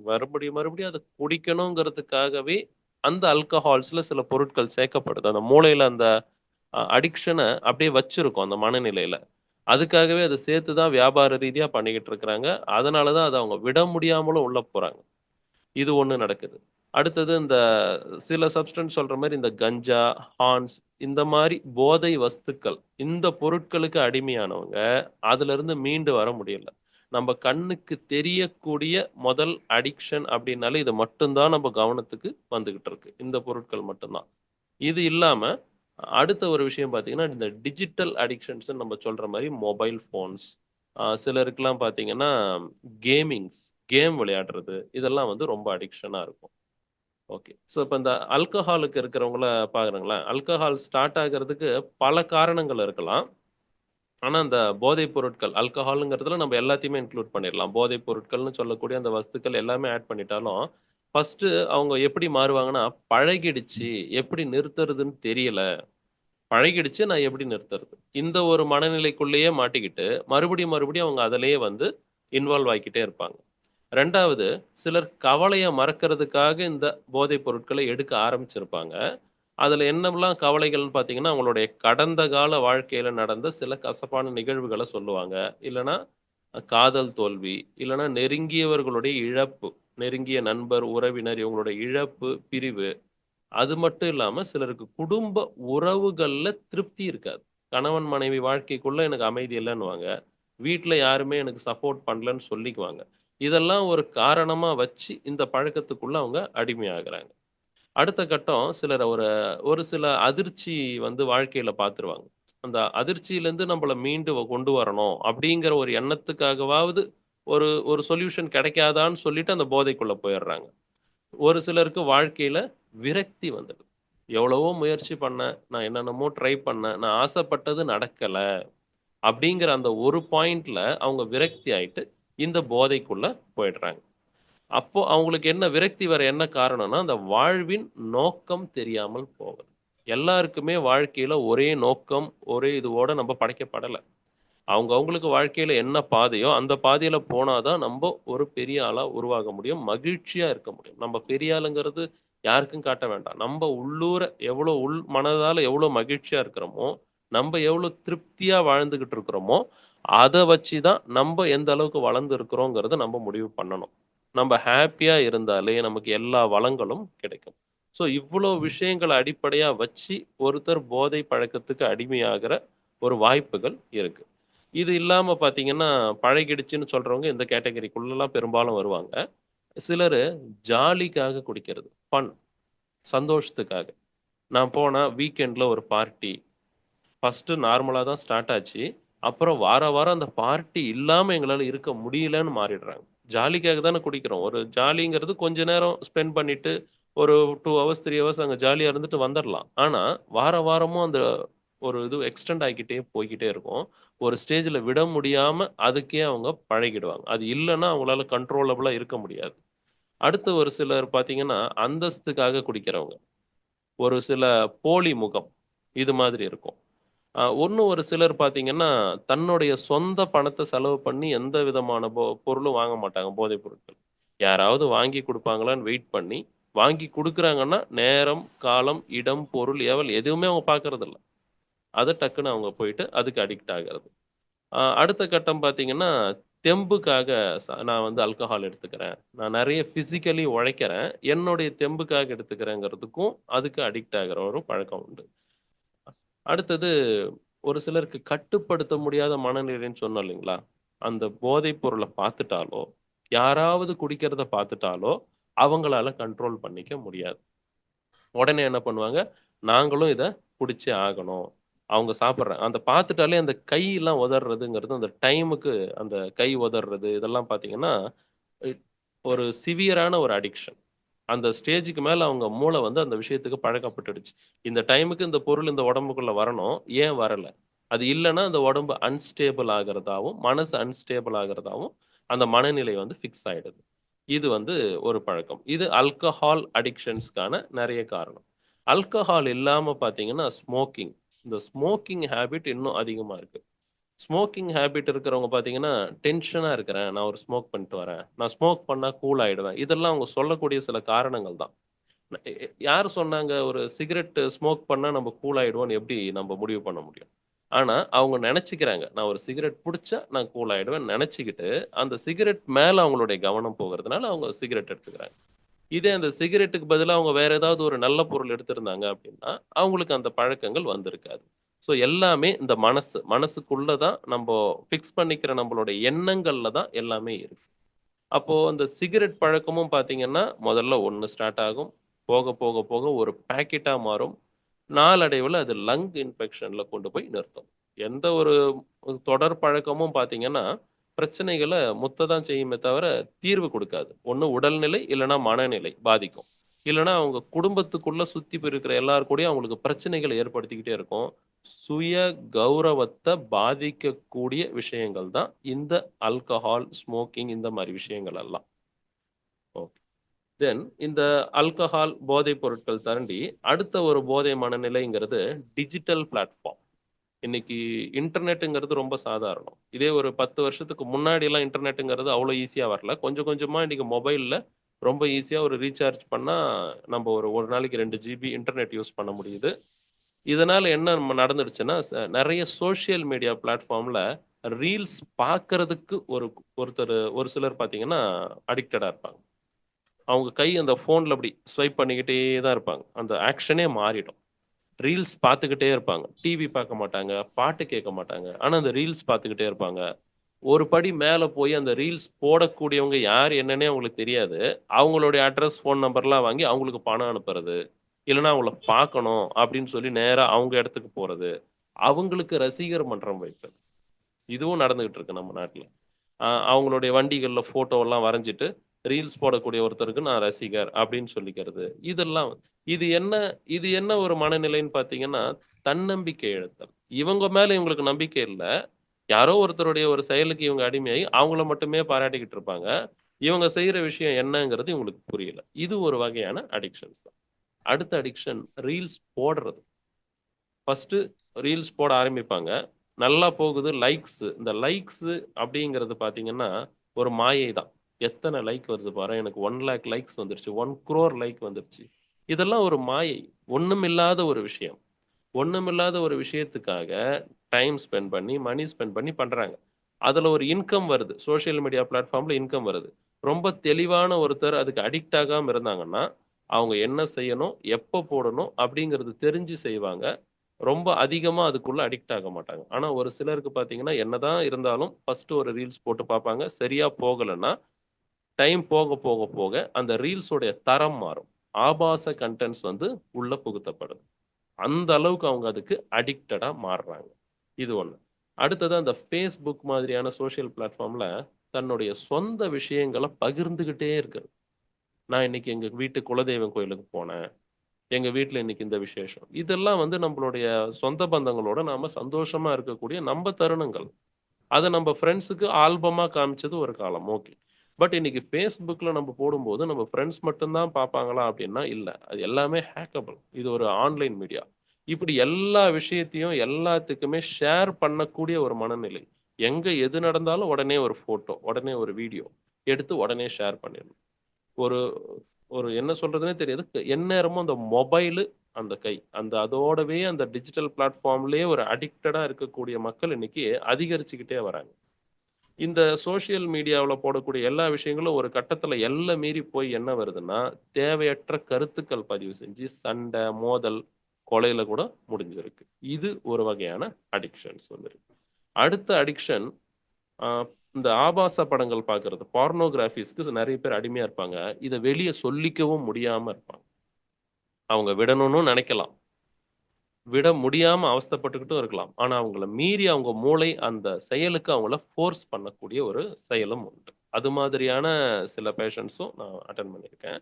மறுபடியும் அதை குடிக்கணுங்கிறதுக்காகவே அந்த ஆல்கஹால்ஸ்ல சில பொருட்கள் சேர்க்கப்படுது. அந்த மூளையில அந்த அடிக்ஷனை அப்படியே வச்சிருக்கும் அந்த மனநிலையில. அதுக்காகவே அதை சேர்த்துதான் வியாபார ரீதியா பண்ணிக்கிட்டு இருக்கிறாங்க. அதனாலதான் அதை அவங்க விட முடியாமலும் உள்ள போறாங்க. இது ஒண்ணு நடக்குது. அடுத்தது இந்த சில சப்ஸ்டன்ஸ் சொல்ற மாதிரி இந்த கஞ்சா, ஹான்ஸ், இந்த மாதிரி போதை வஸ்துக்கள், இந்த பொருட்களுக்கு அடிமையானவங்க அதுல இருந்து மீண்டு வர முடியல. நம்ம கண்ணுக்கு தெரியக்கூடிய முதல் அடிக்ஷன் அப்படின்னாலே இது மட்டும்தான் நம்ம கவனத்துக்கு வந்துகிட்டு இருக்கு. இந்த பொருட்கள் மட்டும்தான். இது இல்லாம அடுத்த ஒரு விஷயம் பார்த்தீங்கன்னா, இந்த டிஜிட்டல் அடிக்ஷன்ஸ் நம்ம சொல்ற மாதிரி மொபைல் ஃபோன்ஸ், சிலருக்குலாம் பார்த்தீங்கன்னா கேம் விளையாடுறது, இதெல்லாம் வந்து ரொம்ப அடிக்ஷனா இருக்கும். ஓகே. ஸோ இப்போ இந்த ஆல்கஹாலுக்கு இருக்கிறவங்கள பாருங்களேன். ஆல்கஹால் ஸ்டார்ட் ஆகிறதுக்கு பல காரணங்கள் இருக்கலாம். ஆனா அந்த போதைப் பொருட்கள் ஆல்கஹாலுங்கிறதுல நம்ம எல்லாத்தையுமே இன்க்ளூட் பண்ணிடலாம். போதைப் பொருட்கள்னு சொல்லக்கூடிய அந்த வஸ்துக்கள் எல்லாமே ஆட் பண்ணிட்டாலும், ஃபர்ஸ்ட் அவங்க எப்படி மாறுவாங்கன்னா, பழகிடுச்சு, எப்படி நிறுத்துறதுன்னு தெரியல. பழகிடுச்சு, நான் எப்படி நிறுத்துறது? இந்த ஒரு மனநிலைக்குள்ளேயே மாட்டிக்கிட்டு, மறுபடியும் அவங்க அதிலேயே வந்து இன்வால்வ் ஆகிக்கிட்டே இருப்பாங்க. 2வது, சிலர் கவலைய மறக்கிறதுக்காக இந்த போதைப் பொருட்களை எடுக்க ஆரம்பிச்சிருப்பாங்க. அதுல என்னவெல்லாம் கவலைகள்னு பார்த்தீங்கன்னா, அவங்களுடைய கடந்த கால வாழ்க்கையில நடந்த சில கசப்பான நிகழ்வுகள சொல்லுவாங்க. இல்லன்னா, காதல் தோல்வி, இல்லன்னா நெருங்கியவர்களுடைய இழப்பு. நெருங்கிய நண்பர், உறவினர் இவங்களுடைய இழப்பு, பிரிவு. அது மட்டும் இல்லாம சிலருக்கு குடும்ப உறவுகள்ல திருப்தி இருக்காது. கணவன், மனைவி வாழ்க்கைக்குள்ள எனக்கு அமைதி இல்லன்னுவாங்க. வீட்ல யாருமே எனக்கு சப்போர்ட் பண்ணலன்னு சொல்லிக்குவாங்க. இதெல்லாம் ஒரு காரணமா வச்சு இந்த பழக்கத்துக்குள்ள அவங்க அடிமையாகுறாங்க. அடுத்த கட்டம் சிலர் ஒரு சில அதிர்ச்சி வந்து வாழ்க்கையில பார்த்துருவாங்க. அந்த அதிர்ச்சியிலேருந்து நம்மள மீண்டு கொண்டு வரணும் அப்படிங்கிற ஒரு எண்ணத்துக்காகவாவது ஒரு ஒரு சொல்யூஷன் கிடைக்காதான்னு சொல்லிட்டு அந்த போதைக்குள்ள போயிடுறாங்க. ஒரு சிலருக்கு வாழ்க்கையில விரக்தி வந்துடுது. எவ்வளவோ முயற்சி பண்ணேன், நான் என்னென்னமோ ட்ரை பண்ணேன், நான் ஆசைப்பட்டது நடக்கல அப்படிங்கிற அந்த ஒரு பாயிண்ட்ல அவங்க விரக்தி ஆயிட்டு இந்த போதைக்குள்ள போயிடுறாங்க. அப்போ அவங்களுக்கு என்ன விரக்தி வர என்ன காரணம்னா, அந்த வாழ்வின் நோக்கம் தெரியாமல் போகுது. எல்லாருக்குமே வாழ்க்கையில ஒரே நோக்கம், ஒரே இதுவோட நம்ம படைக்கப்படல. அவங்களுக்கு வாழ்க்கையில என்ன பாதையோ, அந்த பாதையில போனா தான் நம்ப ஒரு பெரிய ஆளா உருவாக முடியும். மகிழ்ச்சியா இருக்க முடியும். நம்ம பெரிய ஆளுங்கிறது யாருக்கும் காட்ட வேண்டாம். நம்ப உள்ளூர எவ்வளோ மனதால எவ்வளோ மகிழ்ச்சியா இருக்கிறோமோ, நம்ப எவ்வளோ திருப்தியா வாழ்ந்துகிட்டு இருக்கிறோமோ, அத வச்சு தான் நம்ப எந்த அளவுக்கு வளர்ந்து இருக்கிறோங்கிறத நம்ம முடிவு பண்ணணும். நம்ம ஹேப்பியா இருந்தாலே நமக்கு எல்லா வளங்களும் கிடைக்கும். ஸோ இவ்வளோ விஷயங்கள அடிப்படையா வச்சு ஒருத்தர் போதை பழக்கத்துக்கு அடிமையாகிற ஒரு வாய்ப்புகள் இருக்கு. இது இல்லாம பார்த்தீங்கன்னா, பழகிடுச்சுன்னு சொல்றவங்க இந்த கேட்டகரிக்குள்ளலாம் பெரும்பாலும் வருவாங்க. சிலரு ஜாலிக்காக குடிக்கிறது. சந்தோஷத்துக்காக. நான் போனா வீக்கெண்ட்ல ஒரு பார்ட்டி. ஃபர்ஸ்ட்டு நார்மலா தான் ஸ்டார்ட் ஆச்சு. அப்புறம் வாரம் அந்த பார்ட்டி இல்லாம எங்களால இருக்க முடியலன்னு மாறிடுறாங்க. ஜாலிக்காக தானே குடிக்கிறோம். ஒரு ஜாலிங்கிறது கொஞ்ச நேரம் ஸ்பெண்ட் பண்ணிட்டு, ஒரு 2 ஹவர்ஸ், 3 ஹவர்ஸ் அங்க ஜாலியா இருந்துட்டு வந்துரலாம். ஆனா, வாரமும் அந்த ஒரு இது எக்ஸ்டெண்ட் ஆகிக்கிட்டே போய்க்கிட்டே இருக்கும். ஒரு ஸ்டேஜ்ல விட முடியாம அதுக்கே அவங்க பழகிடுவாங்க. அது இல்லன்னா அவங்களால கண்ட்ரோலபிளா இருக்க முடியாது. அடுத்து ஒரு சிலர் பார்த்தீங்கன்னா, அந்தஸ்துக்காக குடிக்கிறவங்க. ஒரு சில போலி முகம். இது மாதிரி இருக்கும். இன்னும் ஒரு சிலர் பார்த்தீங்கன்னா, தன்னுடைய சொந்த பணத்த செலவு பண்ணி எந்த விதமான பொருளும் வாங்க மாட்டாங்க, போதைப் பொருட்கள். யாராவது வாங்கி குடுப்பாங்களான்னு வெயிட் பண்ணி, வாங்கி குடுக்குறாங்கன்னா, நேரம், காலம், இடம், பொருள், ஏவல் எதுவுமே அவங்க பார்க்கறதில்ல. அத டக்குன்னு அவங்க போயிட்டு அதுக்கு அடிக்ட் ஆகுறது. அடுத்த கட்டம் பார்த்தீங்கன்னா, தெம்புக்காக நான் வந்து ஆல்கஹால் எடுத்துக்கிறேன். நான் நெறைய பிசிக்கலி உழைக்கிறேன். என்னுடைய தெம்புக்காக எடுத்துக்கிறேங்கிறதுக்கும், அதுக்கு அடிக்ட் ஆகுற ஒரு பழக்கம் உண்டு. அடுத்தது ஒரு சிலருக்கு கட்டுப்படுத்த முடியாத மனநிலைன்னு சொன்னோம் இல்லைங்களா? அந்த போதைப் பொருள பார்த்துட்டாலோ, யாராவது குடிக்கிறத பார்த்துட்டாலோ, அவங்களால கண்ட்ரோல் பண்ணிக்க முடியாது. உடனே என்ன பண்ணுவாங்க, நாங்களும் இத குடிச்சே ஆகணும். அவங்க சாப்பிடுறாங்க. அந்த பார்த்துட்டாலே அந்த கையெல்லாம் உதர்றதுங்கிறது, அந்த டைமுக்கு அந்த கை உதர்றது இதெல்லாம் பார்த்தீங்கன்னா, இ ஒரு சிவியரான ஒரு அடிக்ஷன். அந்த ஸ்டேஜ்க்கு மேல அவங்க மூளை வந்து அந்த விஷயத்துக்கு பழக்கப்பட்டுடுச்சு. இந்த டைமுக்கு இந்த பொருள் இந்த உடம்புக்குள்ள வரணும். ஏன் வரல? அது இல்லன்னா அந்த உடம்பு அன்ஸ்டேபிள் ஆகுறதாவும், மனசு அன்ஸ்டேபிள் ஆகுறதாவும், அந்த மனநிலை வந்து ஃபிக்ஸ் ஆயிடுது. இது வந்து ஒரு பழக்கம். இது ஆல்கஹால் அடிக்ஷன்ஸ்க்கான நெறைய காரணம். ஆல்கஹால் இல்லாம பார்த்தீங்கன்னா, ஸ்மோக்கிங். இந்த ஸ்மோக்கிங் ஹேபிட் இன்னும் அதிகமா இருக்கு. ஸ்மோக்கிங் ஹேபிட் இருக்கிறவங்க பார்த்தீங்கன்னா, டென்ஷனா இருக்கிறேன். நான் ஒரு ஸ்மோக் பண்ணிட்டு வரேன். நான் ஸ்மோக் பண்ணா கூல் ஆயிடுவேன். இதெல்லாம் அவங்க சொல்லக்கூடிய சில காரணங்கள் தான். யார் சொன்னாங்க ஒரு சிகரெட் ஸ்மோக் பண்ணா நம்ம கூல் ஆயிடுவோம்னு எப்படி நம்ம முடிவு பண்ண முடியும்? ஆனா, அவங்க நெனச்சுக்கிறாங்க. நான் ஒரு சிகரெட் புடிச்சா நான் கூல் ஆயிடுவேன்னு நெனச்சுக்கிட்டு, அந்த சிகரெட் மேல அவங்களுடைய கவனம் போகுறதுனால அவங்க சிகரெட் எடுத்துக்கிறாங்க. இதே அந்த சிகரெட்டுக்கு பதிலா அவங்க வேற ஏதாவது ஒரு நல்ல பொருள் எடுத்திருந்தாங்க அப்படின்னா, அவங்களுக்கு அந்த பழக்கங்கள் வந்திருக்காது. ஸோ எல்லாமே இந்த மனசுக்குள்ளதான் நம்ம ஃபிக்ஸ் பண்ணிக்கிற நம்மளோட எண்ணங்கள்ல தான் எல்லாமே இருக்கு. அப்போ அந்த சிகரெட் பழக்கமும் பாத்தீங்கன்னா முதல்ல ஒன்று ஸ்டார்ட் ஆகும், போக போக போக ஒரு பேக்கெட்டா மாறும், நாளடைவில் அது லங் இன்ஃபெக்ஷன்ல கொண்டு போய் நிறுத்தும். எந்த ஒரு தொடர் பழக்கமும் பாத்தீங்கன்னா பிரச்சனைகளை முத்ததான் செய்யுமே தவிர தீர்வு கொடுக்காது. ஒன்று உடல்நிலை இல்லைன்னா மனநிலை பாதிக்கும், இல்லைன்னா அவங்க குடும்பத்துக்குள்ள சுத்தி இருக்கிற எல்லாரும் கூடயும் அவங்களுக்கு பிரச்சனைகளை ஏற்படுத்திக்கிட்டே இருக்கும். சுய கௌரவத்தை பாதிக்கக்கூடிய விஷயங்கள் தான் இந்த ஆல்கஹால், ஸ்மோக்கிங், இந்த மாதிரி விஷயங்கள் எல்லாம். ஓகே, தென் இந்த ஆல்கஹால் போதைப் பொருட்கள் தாண்டி அடுத்த ஒரு போதை மனநிலைங்கிறது டிஜிட்டல் பிளாட்ஃபார்ம். இன்னைக்கு இன்டர்நெட்டுங்கிறது ரொம்ப சாதாரணம். இதே ஒரு 10 வருஷத்துக்கு முன்னாடி எல்லாம் இன்டர்நெட்டுங்கிறது அவ்வளோ ஈஸியா வரல. கொஞ்சம் கொஞ்சமா இன்னைக்கு மொபைல்ல ரொம்ப ஈஸியா ஒரு ரீசார்ஜ் பண்ணா நம்ம ஒரு நாளைக்கு 2 GB இன்டர்நெட் யூஸ் பண்ண முடியுது. இதனால என்ன நடந்துடுச்சுன்னா நிறைய சோஷியல் மீடியா பிளாட்ஃபார்ம்ல ரீல்ஸ் பார்க்கறதுக்கு ஒரு சிலர் பார்த்தீங்கன்னா அடிக்டடா இருப்பாங்க. அவங்க கை அந்த ஃபோன்ல அப்படி ஸ்வைப் பண்ணிக்கிட்டே தான் இருப்பாங்க. அந்த ஆக்ஷனே மாறிடும். ரீல்ஸ் பார்த்துக்கிட்டே இருப்பாங்க. டிவி பார்க்க மாட்டாங்க, பாட்டு கேட்க மாட்டாங்க, ஆனா அந்த ரீல்ஸ் பார்த்துக்கிட்டே இருப்பாங்க. ஒரு படி மேல போய் அந்த ரீல்ஸ் போடக்கூடியவங்க யார் என்னன்னே அவங்களுக்கு தெரியாது. அவங்களுடைய அட்ரஸ், ஃபோன் நம்பர்லாம் வாங்கி அவங்களுக்கு பணம் அனுப்புறது, இல்லைன்னா அவங்கள பார்க்கணும் அப்படின்னு சொல்லி நேரா அவங்க இடத்துக்கு போறது, அவங்களுக்கு ரசிகர் மன்றம் வைப்பது, இதுவும் நடந்துகிட்டு இருக்கு நம்ம நாட்டுல. அவங்களுடைய வண்டிகள்ல போட்டோ எல்லாம் வரைஞ்சிட்டு ரீல்ஸ் போடக்கூடிய ஒருத்தருக்கு நான் ரசிகர் அப்படின்னு சொல்லிக்கிறது. இதெல்லாம் இது என்ன ஒரு மனநிலைன்னு பாத்தீங்கன்னா தன்னம்பிக்கை இழத்தல். இவங்க மேல இவங்களுக்கு நம்பிக்கை இல்லை, யாரோ ஒருத்தருடைய ஒரு செயலுக்கு இவங்க அடிமையாகி அவங்கள மட்டுமே பாராட்டிக்கிட்டு இருப்பாங்க. இவங்க செய்யற விஷயம் என்னங்கிறது இவங்களுக்கு புரியல. இது ஒரு வகையான அடிக்ஷன்ஸ் தான். அடுத்த அடிக்ஷன் ரீல்ஸ் போடுறது. ஃபர்ஸ்ட் ரீல்ஸ் போட ஆரம்பிப்பாங்க, நல்லா போகுது, லைக்ஸ். இந்த லைக்ஸ் அப்படிங்கிறது பாத்தீங்கன்னா ஒரு மாயை தான். எத்தனை லைக் வருது பாரு, எனக்கு 1 lakh லைக்ஸ் வந்துருச்சு, 1 crore லைக் வந்துருச்சு. இதெல்லாம் ஒரு மாயை, ஒண்ணுமில்லாத ஒரு விஷயம். ஒண்ணுமில்லாத ஒரு விஷயத்துக்காக டைம் ஸ்பெண்ட் பண்ணி மணி ஸ்பெண்ட் பண்ணி பண்றாங்க. அதுல ஒரு இன்கம் வருது, சோஷியல் மீடியா பிளாட்ஃபார்ம்ல இன்கம் வருது. ரொம்ப தெளிவான ஒருத்தர் அதுக்கு அடிக்ட் ஆகாம இருந்தாங்கன்னா அவங்க என்ன செய்யணும், எப்போ போடணும் அப்படிங்கிறது தெரிஞ்சு செய்வாங்க. ரொம்ப அதிகமா அதுக்குள்ள அடிக்ட் ஆக மாட்டாங்க. ஆனா ஒரு சிலருக்கு பாத்தீங்கன்னா என்னதான் இருந்தாலும் ஃபர்ஸ்ட் ஒரு ரீல்ஸ் போட்டு பார்ப்பாங்க, சரியா போகலைன்னா டைம் போக போக போக அந்த ரீல்ஸோடைய தரம் மாறும், ஆபாச கண்டென்ட்ஸ் உள்ள புகுத்தப்படுது. அந்த அளவுக்கு அவங்க அதுக்கு அடிக்டடா மாறுறாங்க. இது ஒண்ணு. அடுத்தது அந்த ஃபேஸ்புக் மாதிரியான சோஷியல் பிளாட்ஃபார்ம்ல தன்னுடைய சொந்த விஷயங்களை பகிர்ந்துகிட்டே இருக்கிறது. நான் இன்னைக்கு எங்க வீட்டு குலதெய்வம் கோயிலுக்கு போனேன், எங்க வீட்டுல இன்னைக்கு இந்த விசேஷம். இதெல்லாம் நம்மளுடைய சொந்த பந்தங்களோட நாம சந்தோஷமா இருக்கக்கூடிய நம்ம தருணங்கள். அதை நம்ம ஃப்ரெண்ட்ஸுக்கு ஆல்பமா காமிச்சது ஒரு காலம், ஓகே. பட் இன்னைக்கு ஃபேஸ்புக்ல நம்ம போடும்போது நம்ம ஃப்ரெண்ட்ஸ் மட்டும்தான் பார்ப்பாங்களா அப்படின்னா இல்லை, அது எல்லாமே ஹேக்கபிள். இது ஒரு ஆன்லைன் மீடியா. இப்படி எல்லா விஷயத்தையும் எல்லாத்துக்குமே ஷேர் பண்ணக்கூடிய ஒரு மனநிலை. எங்க எது நடந்தாலும் உடனே ஒரு போட்டோ, உடனே ஒரு வீடியோ எடுத்து உடனே ஷேர் பண்ணிடணும். ஒரு ஒரு என்ன சொல்றதுன்னே தெரியாது, எந்நேரமும் அந்த மொபைலு, அந்த கை, அதோடவே அந்த டிஜிட்டல் பிளாட்ஃபார்ம்லயே ஒரு அடிக்டடா இருக்கக்கூடிய மக்கள் இன்னைக்கு அதிகரிச்சுக்கிட்டே வராங்க. இந்த சோஷியல் மீடியாவில் போடக்கூடிய எல்லா விஷயங்களும் ஒரு கட்டத்துல எல்லாம் மீறி போய் என்ன வருதுன்னா தேவையற்ற கருத்துக்கள் பதிவு செஞ்சு சண்டை, மோதல், கொலையில கூட முடிஞ்சிருக்கு. இது ஒரு வகையான அடிக்ஷன்ஸ் வந்துருக்கு. அடுத்த அடிக்ஷன் இந்த ஆபாச படங்கள் பார்க்கறது, பார்னோகிராஃபிஸ்க்கு நிறைய பேர் அடிமையா இருப்பாங்க. இதை வெளியே சொல்லிக்கவும் முடியாம இருப்பாங்க. அவங்க விடணும்னு நினைக்கலாம், விட முடியாம அவஸ்தைப்பட்டுக்கிட்டும் இருக்கலாம். ஆனா அவங்கள மீறி அவங்க மூளை அந்த செயலுக்கு அவங்கள ஃபோர்ஸ் பண்ணக்கூடிய ஒரு செயலும் உண்டு. அது மாதிரியான சில பேஷண்ட்ஸும் நான் அட்டன் பண்ணியிருக்கேன்.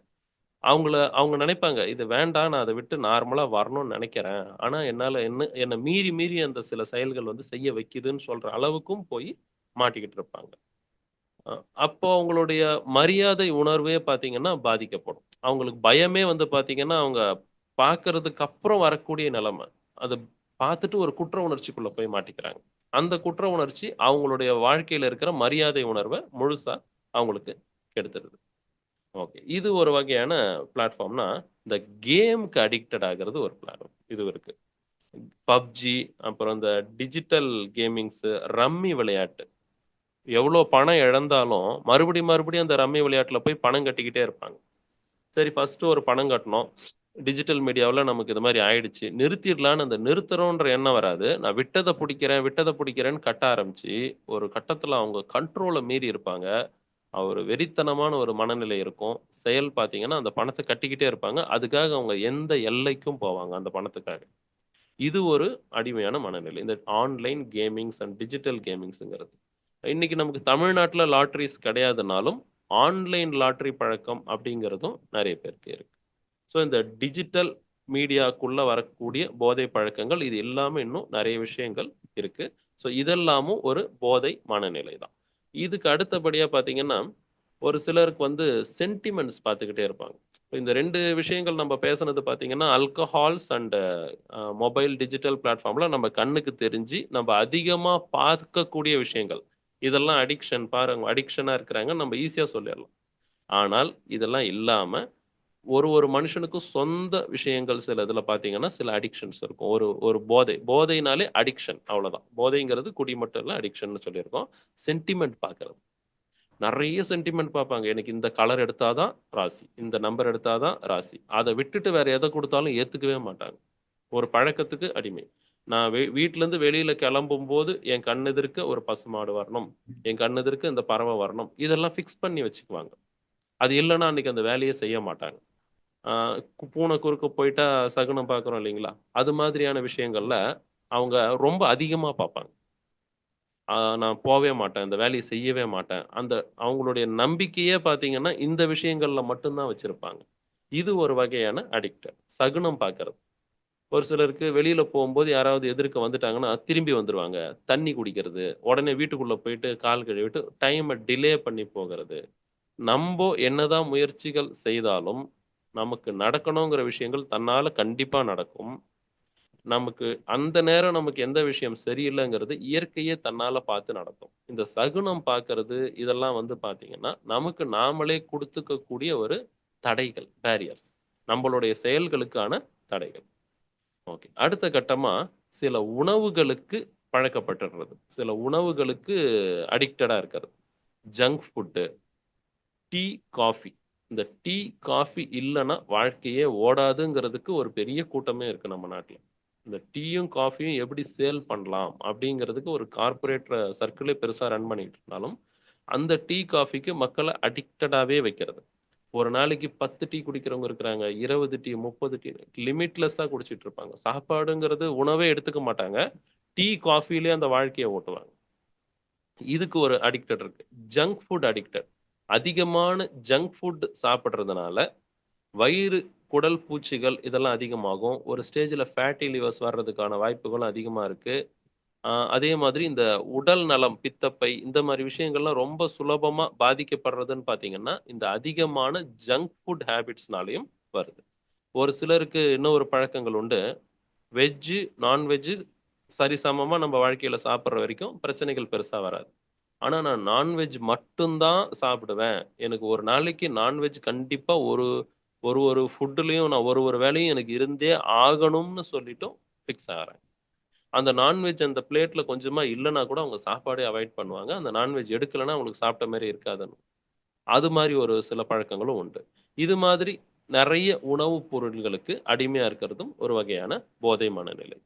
அவங்க நினைப்பாங்க இது வேண்டாம், நான் அதை விட்டு நார்மலா வரணும்னு நினைக்கிறேன், ஆனா என்னால என்னை மீறி மீறி அந்த சில செயல்கள் செய்ய வைக்குதுன்னு சொல்ற அளவுக்கும் போய் மாட்டிக்கிட்டு இருப்பாங்க. அப்போ அவங்களுடைய மரியாதை உணர்வே பாத்தீங்கன்னா பாதிக்கப்படும். அவங்களுக்கு பயமே பாத்தீங்கன்னா அவங்க பார்க்கறதுக்கு அப்புறம் வரக்கூடிய நிலைமை, அதை பார்த்துட்டு ஒரு குற்ற உணர்ச்சிக்குள்ள போய் மாட்டிக்கிறாங்க. அந்த குற்ற உணர்ச்சி அவங்களுடைய வாழ்க்கையில இருக்கிற மரியாதை உணர்வை முழுசா அவங்களுக்கு கெடுத்துருது. ஓகே, இது ஒரு வகையான பிளாட்ஃபார்ம்னா இந்த கேமுக்கு அடிக்டட் ஆகிறது ஒரு பிளாட்ஃபார்ம் இது இருக்கு. பப்ஜி, அப்புறம் இந்த டிஜிட்டல் கேமிங்ஸ், ரம்மி விளையாட்டு. எவ்வளோ பணம் இழந்தாலும் மறுபடியும் அந்த ரம்மி விளையாட்டுல போய் பணம் கட்டிக்கிட்டே இருப்பாங்க. சரி ஃபர்ஸ்ட் ஒரு பணம் கட்டணும், டிஜிட்டல் மீடியாவில் நமக்கு இது மாதிரி ஆயிடுச்சு, நிறுத்திடலான்னு அந்த நிறுத்துறோன்ற எண்ணம் வராது. நான் விட்டதை பிடிக்கிறேன்னு கட்ட ஆரம்பிச்சு ஒரு கட்டத்தில் அவங்க கண்ட்ரோலை மீறி இருப்பாங்க. ஒரு வெறித்தனமான ஒரு மனநிலை இருக்கும். செயல் பார்த்தீங்கன்னா அந்த பணத்தை கட்டிக்கிட்டே இருப்பாங்க. அதுக்காக அவங்க எந்த எல்லைக்கும் போவாங்க அந்த பணத்துக்காக. இது ஒரு அடிமையான மனநிலை. இந்த ஆன்லைன் கேமிங்ஸ் அண்ட் டிஜிட்டல் கேமிங்ஸ்ங்கிறது. இன்னைக்கு நமக்கு தமிழ்நாட்டில் லாட்டரிஸ் கிடையாதுனாலும் ஆன்லைன் லாட்டரி பழக்கம் அப்படிங்கிறதும் நிறைய பேருக்கு இருக்கு. ஸோ இந்த டிஜிட்டல் மீடியாக்குள்ள வரக்கூடிய போதை பழக்கங்கள் இது எல்லாமே இன்னும் நிறைய விஷயங்கள் இருக்கு. ஸோ இதெல்லாமும் ஒரு போதை மனநிலை தான். இதுக்கு அடுத்தபடியா பார்த்தீங்கன்னா ஒரு சிலருக்கு வந்து சென்டிமெண்ட்ஸ் பார்த்துக்கிட்டே இருப்பாங்க. இந்த 2 விஷயங்கள் நம்ம பேசுனது பார்த்தீங்கன்னா ஆல்கஹால்ஸ் அண்ட் மொபைல் டிஜிட்டல் பிளாட்ஃபார்ம்ல நம்ம கண்ணுக்கு தெரிஞ்சு நம்ம அதிகமாக பார்க்கக்கூடிய விஷயங்கள். இதெல்லாம் அடிக்ஷன் பாருங்க, அடிக்ஷனாக இருக்கிறாங்க நம்ம ஈஸியாக சொல்லிடலாம். ஆனால் இதெல்லாம் இல்லாம ஒரு மனுஷனுக்கும் சொந்த விஷயங்கள் சில இதுல பாத்தீங்கன்னா சில அடிக்ஷன்ஸ் இருக்கும். ஒரு போதைனாலே அடிக்ஷன், அவ்வளவுதான். போதைங்கிறது குடி மட்டும் இல்ல, அடிக்ஷன் சொல்லியிருக்கோம். சென்டிமெண்ட் பார்க்கறது, நிறைய சென்டிமெண்ட் பார்ப்பாங்க. எனக்கு இந்த கலர் எடுத்தாதான் ராசி, இந்த நம்பர் எடுத்தாதான் ராசி. அதை விட்டுட்டு வேற எதை கொடுத்தாலும் ஏத்துக்கவே மாட்டாங்க. ஒரு பழக்கத்துக்கு அடிமை. நான் வீட்டுல இருந்து வெளியில கிளம்பும் போது என் கண்ணெதிர்க்க ஒரு பசுமாடு வரணும், என் கண்ணெதிர்க்க இந்த பறவை வரணும், இதெல்லாம் ஃபிக்ஸ் பண்ணி வச்சுக்குவாங்க. அது இல்லைன்னா அன்னைக்கு அந்த வேலையை செய்ய மாட்டாங்க. பூனை குறுக்க போயிட்டா சகுனம் பார்க்குறோம் இல்லைங்களா, அது மாதிரியான விஷயங்கள்ல அவங்க ரொம்ப அதிகமா பார்ப்பாங்க. நான் போவே மாட்டேன், இந்த வேலையை செய்யவே மாட்டேன், அந்த அவங்களுடைய நம்பிக்கையே பார்த்தீங்கன்னா இந்த விஷயங்கள்ல மட்டும்தான் வச்சிருப்பாங்க. இது ஒரு வகையான அடிக்டட், சகுனம் பார்க்கறது. ஒரு சிலருக்கு வெளியில போகும்போது யாராவது எதிர்க்க வந்துட்டாங்கன்னா திரும்பி வந்துருவாங்க, தண்ணி குடிக்கிறது, உடனே வீட்டுக்குள்ள போயிட்டு கால் கழுவிட்டு டைமை டிலே பண்ணி போகிறது. நம்ம என்னதான் முயற்சிகள் செய்தாலும் நமக்கு நடக்கணுங்கிற விஷயங்கள் தன்னால கண்டிப்பா நடக்கும். நமக்கு அந்த நேரம் நமக்கு எந்த விஷயம் சரியில்லைங்கிறது இயற்கையே தன்னால பார்த்து நடக்கும். இந்த சகுனம் பார்க்கறது இதெல்லாம் வந்து பாத்தீங்கன்னா நமக்கு நாமளே கொடுத்துக்கக்கூடிய ஒரு தடைகள், பேரியர்ஸ், நம்மளுடைய செயல்களுக்கான தடைகள். ஓகே, அடுத்த கட்டமா சில உணவுகளுக்கு பழக்கப்பட்டுறது, சில உணவுகளுக்கு அடிக்டடா இருக்கிறது. Junk food, tea, coffee. இந்த டீ காஃபி இல்லைன்னா வாழ்க்கையே ஓடாதுங்கிறதுக்கு ஒரு பெரிய கூட்டமே இருக்கு நம்ம நாட்டில். இந்த டீயும் காஃபியும் எப்படி சேல் பண்ணலாம் அப்படிங்கிறதுக்கு ஒரு கார்பரேட் சர்க்கிளே பெருசாக ரன் பண்ணிட்டு இருந்தாலும் அந்த டீ காஃபிக்கு மக்களை அடிக்டடாகவே வைக்கிறது. ஒரு நாளைக்கு 10 டீ குடிக்கிறவங்க இருக்கிறாங்க, 20 டீ, 30 டீ, லிமிட்லெஸ்ஸாக குடிச்சிட்டு இருப்பாங்க. சாப்பாடுங்கிறது உணவே எடுத்துக்க மாட்டாங்க, டீ காஃபிலே அந்த வாழ்க்கையை ஓட்டுவாங்க. இதுக்கு ஒரு அடிக்டட் இருக்கு. Junk food addicted. அதிகமான ஜங்க் ஃபுட் சாப்பிட்றதுனால வயிறு, குடல் பூச்சிகள் இதெல்லாம் அதிகமாகும். ஒரு ஸ்டேஜில் ஃபேட்டி லிவர்ஸ் வர்றதுக்கான வாய்ப்புகளும் அதிகமாக இருக்கு. அதே மாதிரி இந்த உடல் நலம், பித்தப்பை, இந்த மாதிரி விஷயங்கள்லாம் ரொம்ப சுலபமாக பாதிக்கப்படுறதுன்னு பார்த்தீங்கன்னா இந்த அதிகமான ஜங்க் ஃபுட் ஹேபிட்ஸ்னாலையும் வருது. ஒரு சிலருக்கு இன்னும் ஒரு பழக்கங்கள் உண்டு. வெஜ்ஜு நான்வெஜ்ஜு சரிசமமாக நம்ம வாழ்க்கையில் சாப்பிட்ற வரைக்கும் பிரச்சனைகள் பெருசாக வராது. ஆனால் நான் நான்வெஜ் மட்டும்தான் சாப்பிடுவேன், எனக்கு ஒரு நாளைக்கு நான்வெஜ் கண்டிப்பாக ஒரு ஒரு ஒரு ஃபுட்டுலேயும் நான் ஒரு வேலையும் எனக்கு இருந்தே ஆகணும்னு சொல்லிட்டும் ஃபிக்ஸ் ஆகிறேன். அந்த நான்வெஜ் அந்த பிளேட்டில் கொஞ்சமாக இல்லைன்னா கூட அவங்க சாப்பாடே அவாய்ட் பண்ணுவாங்க. அந்த நான்வெஜ் எடுக்கலைன்னா அவங்களுக்கு சாப்பிட்ட மாதிரி இருக்காதுன்னு. அது மாதிரி ஒரு சில பழக்கங்களும் உண்டு. இது மாதிரி நிறைய உணவுப் பொருள்களுக்கு அடிமையாக இருக்கிறதும் ஒரு வகையான போதை மனநிலை.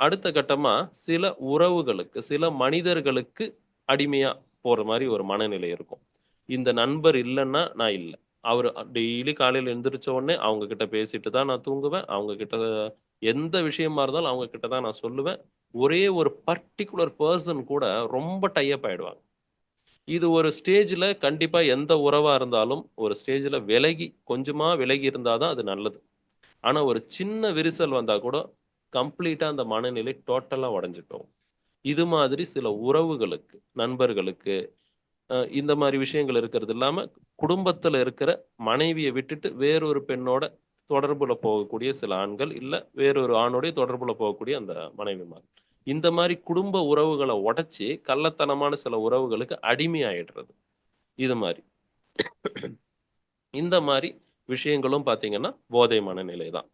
அடுத்த கட்டமா சில உறவுகளுக்கு, சில மனிதர்களுக்கு அடிமையா போற மாதிரி ஒரு மனநிலை இருக்கும். இந்த நண்பர் இல்லைன்னா நான் இல்லை, அவர் டெய்லி காலையில் எழுந்திரிச்ச உடனே அவங்க கிட்ட பேசிட்டு தான் நான் தூங்குவேன், அவங்க கிட்ட எந்த விஷயமா இருந்தாலும் அவங்க கிட்ட தான் நான் சொல்லுவேன். ஒரே ஒரு பர்டிகுலர் பர்சன் கூட ரொம்ப டைப் ஆயிடுவாங்க. இது ஒரு ஸ்டேஜ்ல கண்டிப்பா எந்த உறவா இருந்தாலும் ஒரு ஸ்டேஜ்ல கொஞ்சமா விலகி இருந்தாதான் அது நல்லது. ஆனா ஒரு சின்ன விரிசல் வந்தா கூட கம்ப்ளீட்டா அந்த மனநிலை டோட்டலா உடைஞ்சிட்டோம். இது மாதிரி சில உறவுகளுக்கு, நண்பர்களுக்கு இந்த மாதிரி விஷயங்கள் இருக்கிறது இல்லாம குடும்பத்துல இருக்கிற மனைவியை விட்டுட்டு வேறொரு பெண்ணோட தொடர்புல போகக்கூடிய சில ஆண்கள், இல்ல வேறொரு ஆணோடைய தொடர்புல போகக்கூடிய அந்த மனைவிமார், இந்த மாதிரி குடும்ப உறவுகளை உடைச்சி கள்ளத்தனமான சில உறவுகளுக்கு அடிமையாயிடுறது. இது மாதிரி இந்த மாதிரி விஷயங்களும் பார்த்தீங்கன்னா போதை மனநிலை தான்.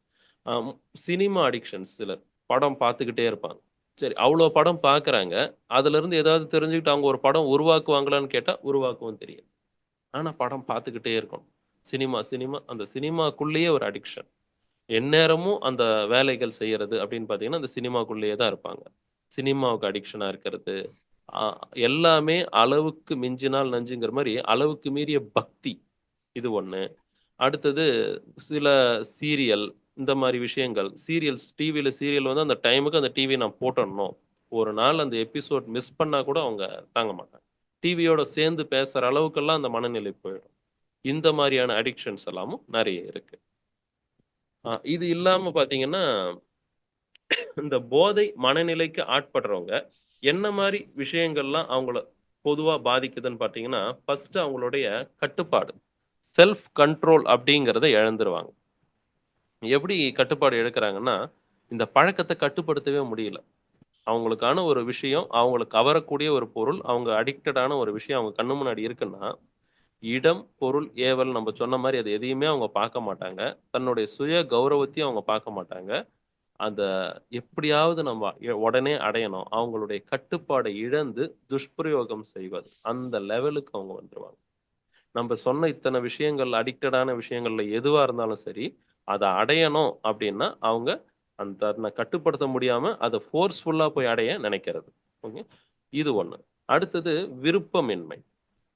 சினிமா அடிக்ஷன்ஸ், சிலர் படம் பார்த்துக்கிட்டே இருப்பாங்க. சரி, அவ்வளோ படம் பார்க்குறாங்க, அதுல இருந்து ஏதாவது தெரிஞ்சுக்கிட்டு அவங்க ஒரு படம் உருவாக்குவாங்களான்னு கேட்டால் உருவாக்கவும் தெரியாது. ஆனால் படம் பார்த்துக்கிட்டே இருக்கணும். சினிமா அந்த சினிமாக்குள்ளேயே ஒரு அடிக்ஷன். எந்நேரமும் அந்த வேலைகள் செய்யறது அப்படின்னு பார்த்தீங்கன்னா அந்த சினிமாக்குள்ளேயே தான் இருப்பாங்க. சினிமாவுக்கு அடிக்ஷனா இருக்கிறது. எல்லாமே அளவுக்கு மிஞ்சினால் நஞ்சுங்கிற மாதிரி அளவுக்கு மீறிய பக்தி இது ஒண்ணு. அடுத்தது சில சீரியல் இந்த மாதிரி விஷயங்கள். டிவியில சீரியல் வந்து அந்த டைமுக்கு அந்த டிவி நான் போட்டுடணும். ஒரு நாள் அந்த எபிசோட் மிஸ் பண்ணா கூட அவங்க தாங்க மாட்டாங்க. டிவியோட சேர்ந்து பேசுற அளவுக்கெல்லாம் அந்த மனநிலை போயிடும். இந்த மாதிரியான அடிக்ஷன்ஸ் எல்லாமும் நிறைய இருக்கு. இது இல்லாம பாத்தீங்கன்னா இந்த போதை மனநிலைக்கு ஆட்படுறவங்க என்ன மாதிரி விஷயங்கள்லாம் அவங்கள பொதுவா பாதிக்குதுன்னு பாத்தீங்கன்னா, ஃபர்ஸ்ட் அவங்களுடைய கட்டுப்பாடு, செல்ஃப் கண்ட்ரோல் அப்படிங்கிறத இழந்துருவாங்க. எப்படி கட்டுப்பாடு இழக்கிறாங்கன்னா, இந்த பழக்கத்தை கட்டுப்படுத்தவே முடியல. அவங்களுக்கான ஒரு விஷயம், அவங்கள கவரக்கூடிய ஒரு பொருள், அவங்க அடிக்டடான ஒரு விஷயம் அவங்க கண்ணு முன்னாடி இருக்குன்னா, இடம், பொருள், ஏவல் நம்ம சொன்ன மாதிரி அது எதையுமே அவங்க பார்க்க மாட்டாங்க. தன்னுடைய சுய கௌரவத்தையும் அவங்க பார்க்க மாட்டாங்க. அந்த எப்படியாவது நம்ம உடனே அடையணும். அவங்களுடைய கட்டுப்பாடை இழந்து துஷ்பிரயோகம் செய்வது. அந்த லெவலுக்கு அவங்க வந்துருவாங்க. நம்ம சொன்ன இத்தனை விஷயங்கள், அடிக்டடான விஷயங்கள்ல எதுவா இருந்தாலும் சரி, அதை அடையணும் அப்படின்னா அவங்க அந்த தன்னை கட்டுப்படுத்த முடியாம அதை ஃபோர்ஸ்ஃபுல்லா போய் அடைய நினைக்கிறது. ஓகே, இது ஒண்ணு. அடுத்தது விருப்பமின்மை.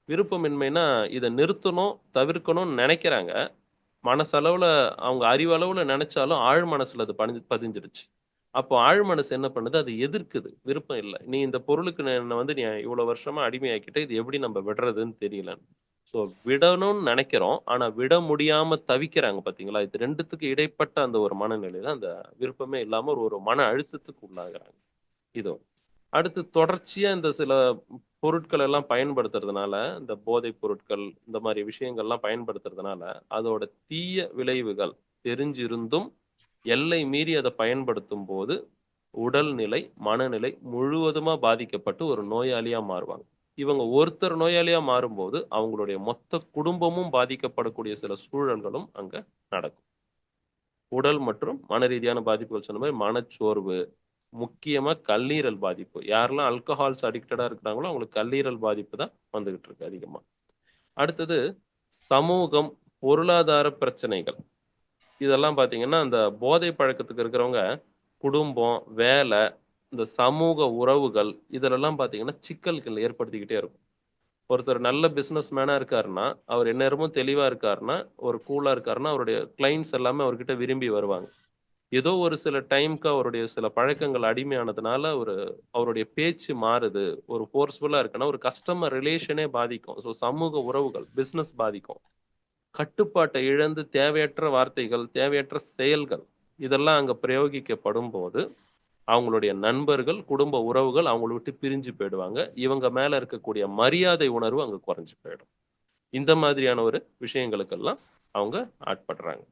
விருப்பமின்மைனா இதை நிறுத்தணும், தவிர்க்கணும்னு நினைக்கிறாங்க. மனசளவுல அவங்க அறிவளவுல நினைச்சாலும் ஆழ் மனசுல அது பதிஞ்சிருச்சு. அப்போ ஆழ் மனசு என்ன பண்ணுது? அது எதிர்க்குது. விருப்பம் இல்லை, நீ இந்த பொருளுக்கு என்னை வந்து நீ இவ்வளவு வருஷமா அடிமையாக்கிட்ட, இது எப்படி நம்ம விடுறதுன்னு தெரியலன்னு. ஸோ விடணும்னு நினைக்கிறோம், ஆனா விட முடியாம தவிக்கிறாங்க. பாத்தீங்களா? இது ரெண்டுத்துக்கு இடைப்பட்ட அந்த ஒரு மனநிலையில அந்த விருப்பமே இல்லாம ஒரு மன அழுத்தத்துக்கு உள்ளாகிறாங்க. இது அடுத்து தொடர்ச்சியா இந்த சில பொருட்கள் எல்லாம் பயன்படுத்துறதுனால, இந்த போதைப் பொருட்கள் இந்த மாதிரி விஷயங்கள்லாம் பயன்படுத்துறதுனால அதோட தீய விளைவுகள் தெரிஞ்சிருந்தும் எல்லை மீறி அதை பயன்படுத்தும் போது உடல்நிலை, மனநிலை முழுவதுமா பாதிக்கப்பட்டு ஒரு நோயாளியா மாறுவாங்க. இவங்க ஒருத்தர் நோயாளியா மாறும்போது அவங்களுடைய மொத்த குடும்பமும் பாதிக்கப்படக்கூடிய சில சூழல்களும் அங்க நடக்கும். உடல் மற்றும் மன ரீதியான பாதிப்புகள் சொன்ன மாதிரி மனச்சோர்வு, முக்கியமா கல்லீரல் பாதிப்பு. யாரெல்லாம் ஆல்கஹால்ஸ் அடிக்டடா இருக்கிறாங்களோ அவங்களுக்கு கல்லீரல் பாதிப்பு தான் வந்துகிட்டு இருக்கு அதிகமா. அடுத்தது சமூகம், பொருளாதார பிரச்சனைகள். இதெல்லாம் பாத்தீங்கன்னா அந்த போதை பழக்கத்துக்கு இருக்கிறவங்க குடும்பம், வேலை, இந்த சமூக உறவுகள் இதெல்லாம் பாத்தீங்கன்னா சிக்கல்கள் ஏற்படுத்திக்கிட்டே இருக்கும். ஒருத்தர் நல்ல பிசினஸ் மேனா இருக்காருன்னா, அவர் எந்நேரமும் தெளிவா இருக்காருன்னா, ஒரு கூலா இருக்காருன்னா, அவருடைய கிளைண்ட்ஸ் எல்லாமே அவர்கிட்ட விரும்பி வருவாங்க. ஏதோ ஒரு சில டைம்க்கு அவருடைய சில பழக்கங்கள் அடிமையானதுனால அவருடைய பேச்சு மாறுது. ஒரு ஃபோர்ஸ்ஃபுல்லா இருக்குன்னா ஒரு கஸ்டமர் ரிலேஷனே பாதிக்கும். ஸோ சமூக உறவுகள், பிசினஸ் பாதிக்கும். கட்டுப்பாட்டை இழந்து தேவையற்ற வார்த்தைகள், தேவையற்ற செயல்கள் இதெல்லாம் அங்க பிரயோகிக்கப்படும் போது அவங்களுடைய நண்பர்கள், குடும்ப உறவுகள் அவங்கள விட்டு பிரிஞ்சு போயிடுவாங்க. இவங்க மேல இருக்கக்கூடிய மரியாதை உணர்வு அங்க குறைஞ்சு போயிடும். இந்த மாதிரியான ஒரு விஷயங்களுக்கெல்லாம் அவங்க ஆட்படுறாங்க.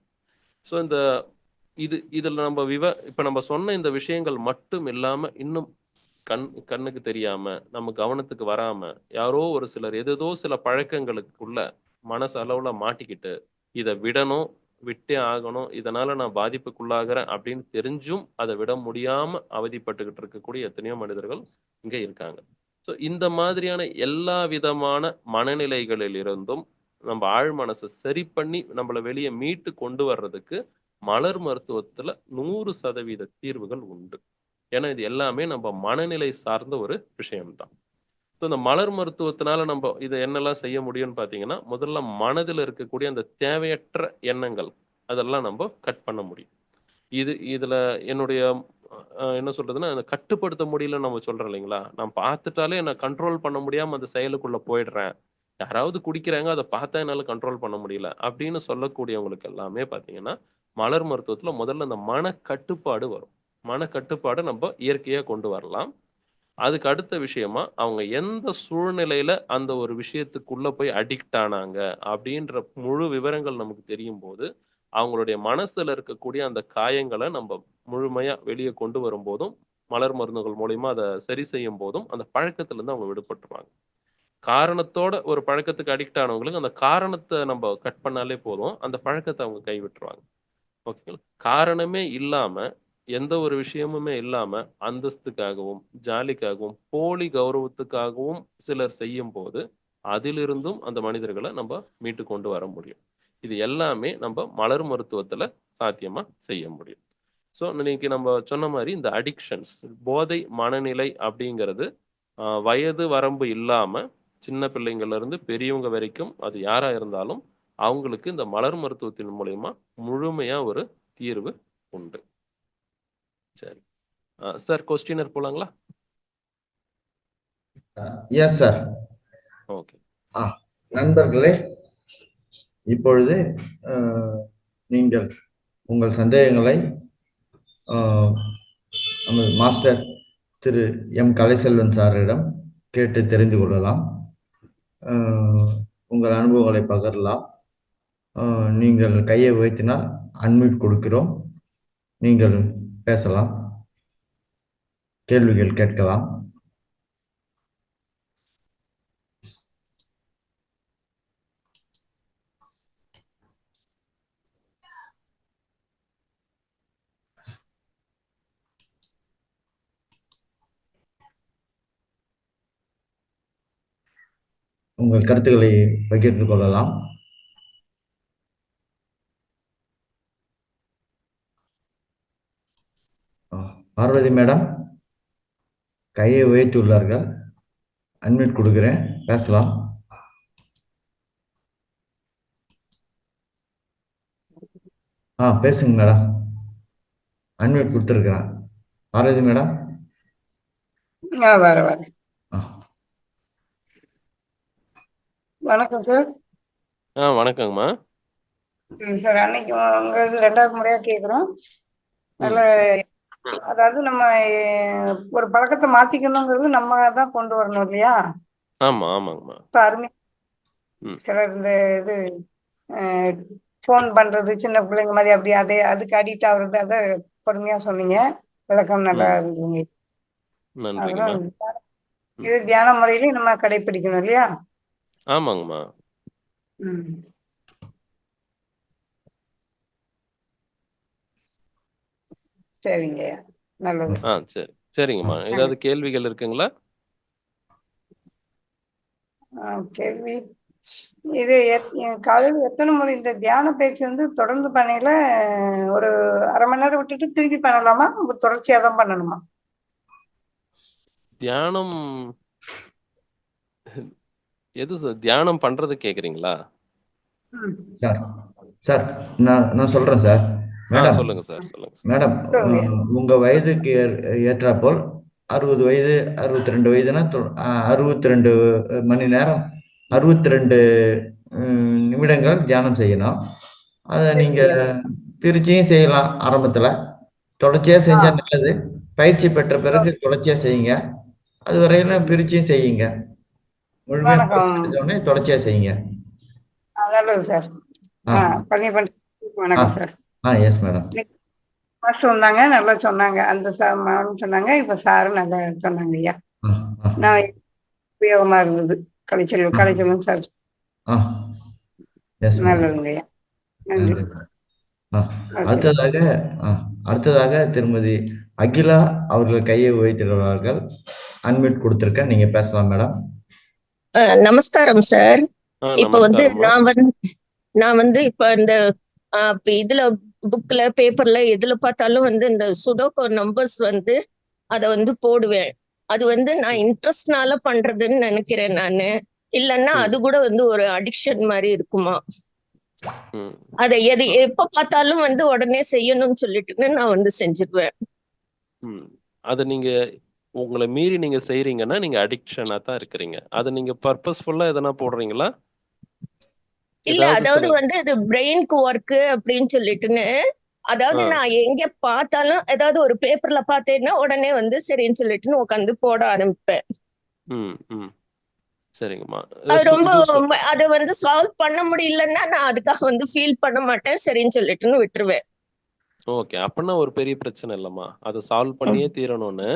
ஸோ இதுல நம்ம இப்ப நம்ம சொன்ன இந்த விஷயங்கள் மட்டும் இல்லாம இன்னும் கண்ணுக்கு தெரியாம நம்ம கவனத்துக்கு வராம யாரோ ஒரு சிலர் ஏதோ சில பழக்கங்களுக்குள்ள மனசளவுல மாட்டிக்கிட்டு இதை விடணும், விட்டே ஆகணும், இதனால நான் பாதிப்புக்குள்ளாகிறேன் அப்படின்னு தெரிஞ்சும் அதை விட முடியாம அவதிப்பட்டுக்கிட்டு இருக்கக்கூடிய எத்தனையோ மனிதர்கள் இங்க இருக்காங்க. ஸோ இந்த மாதிரியான எல்லா விதமான மனநிலைகளில் இருந்தும் நம்ம ஆழ் மனசை சரி பண்ணி நம்மளை வெளியே மீட்டு கொண்டு வர்றதுக்கு மலர் மருத்துவத்துல 100% தீர்வுகள் உண்டு. ஏன்னா இது எல்லாமே நம்ம மனநிலை சார்ந்த ஒரு விஷயம்தான். ஸோ இந்த மலர் மருத்துவத்தினால நம்ம இதை என்னெல்லாம் செய்ய முடியும்னு பார்த்தீங்கன்னா, முதல்ல மனதில் இருக்கக்கூடிய அந்த தேவையற்ற எண்ணங்கள் அதெல்லாம் நம்ம கட் பண்ண முடியும். இதுல என்னுடைய என்ன சொல்றதுன்னா, கட்டுப்படுத்த முடியலன்னு நம்ம சொல்றோம் இல்லைங்களா? நான் பார்த்துட்டாலே என்ன கண்ட்ரோல் பண்ண முடியாம அந்த செயலுக்குள்ள போயிடுறேன். யாராவது குடிக்கிறாங்க, அதை பார்த்தா என்னால கண்ட்ரோல் பண்ண முடியல அப்படின்னு சொல்லக்கூடியவங்களுக்கு எல்லாமே பார்த்தீங்கன்னா, மலர் மருத்துவத்துல முதல்ல அந்த மனக்கட்டுப்பாடு வரும். மனக்கட்டுப்பாடை நம்ம இயற்கையா கொண்டு வரலாம். அதுக்கு அடுத்த விஷயமா அவங்க எந்த சூழ்நிலையில அந்த ஒரு விஷயத்துக்குள்ள போய் அடிக்ட் ஆனாங்க அப்படின்ற முழு விவரங்கள் நமக்கு தெரியும் போது அவங்களுடைய மனசுல இருக்கக்கூடிய அந்த காயங்களை நம்ம முழுமையா வெளியே கொண்டு வரும் போதும் மலர் மருந்துகள் மூலியமா அதை சரி செய்யும் போதும் அந்த பழக்கத்துல இருந்து அவங்க விடுபட்டுருவாங்க. காரணத்தோட ஒரு பழக்கத்துக்கு அடிக்ட் ஆனவங்களுக்கு அந்த காரணத்தை நம்ம கட் பண்ணாலே போதும், அந்த பழக்கத்தை அவங்க கைவிட்டுருவாங்க. ஓகேங்களா? காரணமே இல்லாம எந்த ஒரு விஷயமுமே இல்லாம அந்தஸ்துக்காகவும் ஜாலிக்காகவும் போலி கௌரவத்துக்காகவும் சிலர் செய்யும் போது அதிலிருந்தும் அந்த மனிதர்களை நம்ம மீட்டு கொண்டு வர முடியும். இது எல்லாமே நம்ம மலர் மருத்துவத்துல சாத்தியமா செய்ய முடியும். ஸோ இன்னைக்கு நம்ம சொன்ன மாதிரி இந்த அடிக்ஷன்ஸ், போதை மனநிலை அப்படிங்கிறது வயது வரம்பு இல்லாம சின்ன பிள்ளைங்கள்ல இருந்து பெரியவங்க வரைக்கும் அது யாரா இருந்தாலும் அவங்களுக்கு இந்த மலர் மருத்துவத்தின் மூலயமா முழுமையா ஒரு தீர்வு உண்டு. சரி சார், கொஸ்டினர் போலாங்களா? Yes sir. ஓகே. நண்பர்களே, இப்பொழுது நீங்கள் உங்கள் சந்தேகங்களை நமது மாஸ்டர் திரு எம் கலைசெல்வன் சாரிடம் கேட்டு தெரிந்து கொள்ளலாம். உங்கள் அனுபவங்களை பகிரலாம். நீங்கள் கையை உயர்த்தினால் அன்மியூட் கொடுக்கிறோம். நீங்கள் பேசலாம், கேள்விகள் கேட்கலாம். உங்கள் கருத்துக்களை பகிர்ந்து கொள்ளலாம். பார்வதி மேடம் கையை உயர்த்தியுள்ளார்கள். அன்மியூட் கொடுக்கிறேன், பேசலாம். பேசுங்க மேடம். அன்மியூட் கொடுத்துருக்கிறேன். பார்வதி மேடம். வணக்கம் சார். வணக்கங்கம்மா. சார், அன்னைக்கு உங்க ரெண்டாவது முறையா கேக்குறோம். நல்ல, அதாவது நம்ம ஒரு பழக்கத்தை மாத்திக்கணுங்கிறது நம்ம தான் கொண்டு வரணும் இல்லையா? ஆமா ஆமாங்கம்மா. இப்ப அருமை சிலர் இந்த இது போன் பண்றது, சின்ன பிள்ளைங்க மாதிரி அப்படி அதுக்கு அடிக்ட் ஆகுறது, அதை பொறுமையா சொன்னீங்க. விளக்கம் நல்லா இருந்தீங்க. அதெல்லாம் இது தியான முறையிலையும் நம்ம கடைபிடிக்கணும் இல்லையா? ஆமாங்கம்மா. சரிங்க, நல்லது. சரி சரிங்கம்மா. ஏதாவது கேள்விகள் இருக்குங்களா? கேள்வி இது காலையில் எத்தனை முறை இந்த தியான பயிற்சி வந்து தொடர்ந்து பண்ணையில ஒரு அரை மணி நேரம் விட்டுட்டு திருப்பி பண்ணலாமா, தொடர்ச்சியா தான் பண்ணணுமா? தியானம் எது சார்? தியானம் பண்றது கேக்குறீங்களா? சார் சார் நான் சொல்றேன் சார். மேடம் சொல்லுங்க சார், சொல்லுங்க மேடம். உங்க வயதுக்கு ஏற்றாப்போல் 60 வயது 62 வயதுனா 62 மணி நேரம் 62 நிமிடங்கள் தியானம் செய்யணும். அதை நீங்க பிரிச்சியும் செய்யலாம். ஆரம்பத்துல தொடர்ச்சியா செஞ்சா நல்லது. பயிற்சி பெற்ற பிறகு தொடர்ச்சியா செய்யுங்க. அது வரையிலும் பிரிச்சியும் செய்யுங்க. முழுமையா பயிற்சி தொடர்ச்சியா செய்யுங்க. நல்லது சார். வணக்கம் சார். Yes madam. சொன்னாங்க, நல்லா சொன்னாங்க. அந்த சார் சொன்னாங்க, இப்ப சாரு நல்லா சொன்னாங்க ஐயா. நான் உபயோகமா இருந்தது. கலைச்செல்வம் சார். நல்லதுங்க ஐயா, நன்றி. அடுத்ததாக திருமதி அகிலா அவர்கள் கையை உயர்த்தியுள்ளார்கள். அன்மியூட் கொடுத்திருக்கேன், நீங்க பேசலாம் மேடம். நமஸ்காரம் சார். இப்ப வந்து நான் வந்து இப்ப இந்த இதுல புக்ல பேப்பர்ல எதுல பார்த்தாலும் வந்து இந்த சுடோகோ நம்பர்ஸ் வந்து அத வந்து போடுவேன். அது வந்து நான் இன்ட்ரெஸ்ட்னால பண்றதுன்னு நினைக்கிறேன் நானு. இல்லன்னா அது கூட வந்து ஒரு அடிக்ஷன் மாதிரி இருக்குமா? அதை எப்ப பார்த்தாலும் வந்து உடனே செய்யணும்னு சொல்லிட்டு நான் வந்து செஞ்சிருவேன். அது நீங்க உங்களை மீறி நீங்க செய்யறீங்கன்னா நீங்க அடிக்ஷனா தான் இருக்கிறீங்க. அது நீங்க பர்பஸ்ஃபுல்லா எதனா போடுறீங்களா? இல்ல, அதாவது வந்து இது பிரெயினுக்கு ஒர்க் அப்படின்னு சொல்லிட்டுன்னு, அதாவது நான் எங்க பார்த்தாலும் ஏதாவது ஒரு பேப்பர்ல பார்த்தேன்னா உடனே வந்து சரின்னு சொல்லிட்டுன்னு உட்காந்து போட ஆரம்பிப்பேன். சரிங்கம்மா. அது ரொம்ப அதை வந்து சால்வ் பண்ண முடியலன்னா நான் அதுக்காக வந்து ஃபீல் பண்ண மாட்டேன், சரின்னு சொல்லிட்டுன்னு விட்டுருவேன். ஓகே, அப்படின்னா ஒரு பெரிய பிரச்சனை இல்லம்மா. அதை சால்வ் பண்ணியே தீரணும்னு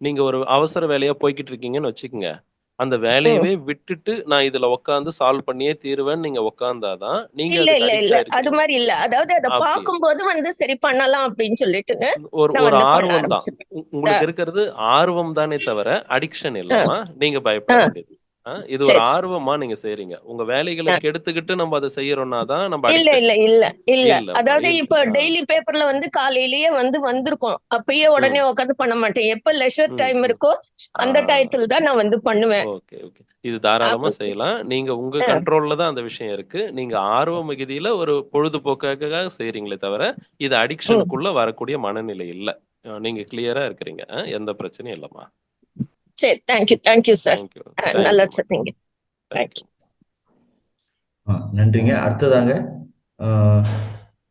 நீங்க ஒரு அவசர வேலையா போய்கிட்டு இருக்கீங்கன்னு வச்சுக்கோங்க. அந்த வேலையவே விட்டுட்டு நான் இதுல உட்காந்து சால்வ் பண்ணியே தீருவேன்னு நீங்க உட்கார்ந்தாதான் நீங்க அது மாதிரி இல்ல. அதாவது அதை பார்க்கும்போது வந்து சரி பண்ணலாம் அப்படின்னு சொல்லிட்டு ஒரு ஆர்வம் தான் உங்களுக்கு இருக்கிறது. ஆர்வம் தானே தவிர அடிக்ஷன் இல்லம்மா. நீங்க பயப்பட வேண்டியது. இது ஒரு சரி சரி. ஆர்வமா நீங்க செய்றீங்க. உங்க வேலைகள கெடுத்துக்கிட்டு நம்ம அத செய்யறோம்னா தான் நம்ம இல்ல அடிக்டட். இல்ல இல்ல இல்ல இல்லம்மா. அதாவது இல்ல. இப்ப டெய்லி பேப்பர்ல வந்து காலையிலேயே வந்திருக்கும். அப்பயே உடனே உட்காந்து பண்ண மாட்டேன். எப்ப லெஷர் ம், டைம் ம். இருக்கோ ஆ. அந்த டயத்துல தான் நான் வந்து பண்ணுவேன். Okay, okay. இது தாராளமா அப்ப செய்யலாம். நீங்க உங்க அஹ் கண்ட்ரோல்ல தான் அந்த விஷயம் இருக்கு. நீங்க ஆர்வ மிகுதியில ஒரு பொழுதுபோக்குக்காக செய்றீங்களே தவிர, இது உம் அடிக்ஷனுக்குள்ள வரக்கூடிய மனநிலை இல்ல. நீங்க கிளியரா இருக்கிறீங்க. எந்த பிரச்சனையும் இல்லம்மா. சரி, தேங்க்யூ சார். Thank you. நல்லா தேங்க்யூம்மா. சொன்னீங்க. Thank you. தேங்க்யூ. நன்றிங்க. அடுத்ததாங்க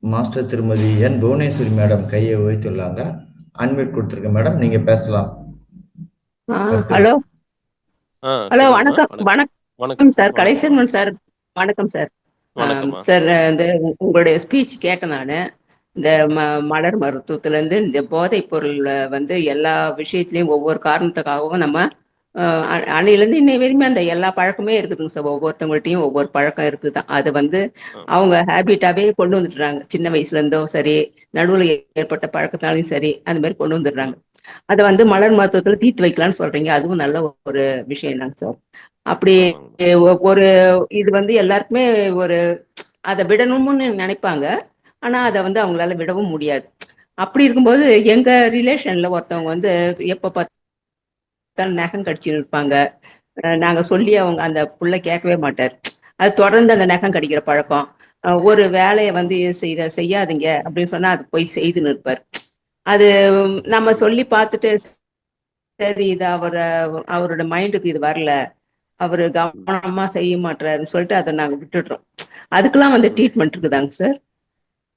மாஸ்டர் திருமதி என் புவனேஸ்வரி மேடம் கையை உயர்த்தியுள்ளாங்க. அன்மியூட் கொடுத்துருக்கேன் மேடம், நீங்க பேசலாம். ஹலோ ஆ ஹலோ சொல்லுங்கம்மா. வணக்கம் வணக்கம். வணக்கம் சார், வணக்கம்மா. கலைசெல்வன் சார். வணக்கம் சார். வணக்கம்மா. சார், இந்த உங்களுடைய ஸ்பீச் கேட்டேன் நான். இந்த மலர் மருத்துவத்திலேருந்து இந்த போதைப் பொருள் வந்து எல்லா விஷயத்துலையும் ஒவ்வொரு காரணத்துக்காகவும் நம்ம அன்னையிலேருந்து இன்னை வரைக்குமே அந்த எல்லா பழக்கமே இருக்குதுங்க சார். ஒவ்வொருத்தவங்கள்ட்டையும் ஒவ்வொரு பழக்கம் இருக்குது தான். அது வந்து ஆ. அவங்க ஹேபிட்டாகவே கொண்டு வந்துட்டுறாங்க. சின்ன வயசுலேருந்தோ சரி, நடுவில் ஏற்பட்ட பழக்கத்தாலையும் சரி, அந்த மாதிரி கொண்டு வந்துடுறாங்க. ம். அதை வந்து ம். மலர் மருத்துவத்தில் தீர்த்து வைக்கலாம்னு சொல்றீங்க. அதுவும் நல்ல ஒரு விஷயம் தாங்க சார். அப்படி ஆமாங்கம்மா. ஒரு இது வந்து எல்லாருக்குமே ஒரு அதை விடணும்னு நினைப்பாங்க. ஆனா அதை வந்து அவங்களால விடவும் முடியாது. அப்படி இருக்கும்போது எங்க ரிலேஷன்ல ஒருத்தவங்க வந்து எப்ப பார்த்தாலும் நகம் கடிச்சுன்னு இருப்பாங்க. நாங்க சொல்லி ம். அவங்க அந்த புள்ள கேட்கவே மாட்டார். அது தொடர்ந்து அந்த நகம் கடிக்கிற பழக்கம். ஒரு வேலையை வந்து செய்யாதீங்க அப்படின்னு சொன்னா அது போய் செய்துன்னு இருப்பார். அது நம்ம சொல்லி பார்த்துட்டு சரி இது அவரோட மைண்டுக்கு இது வரல, அவரு ம். கவனமா செய்ய மாட்டாருன்னு சொல்லிட்டு அதை நாங்க விட்டுடுறோம். அதுக்கெல்லாம் வந்து ம். ட்ரீட்மெண்ட் இருக்குதாங்க சார்?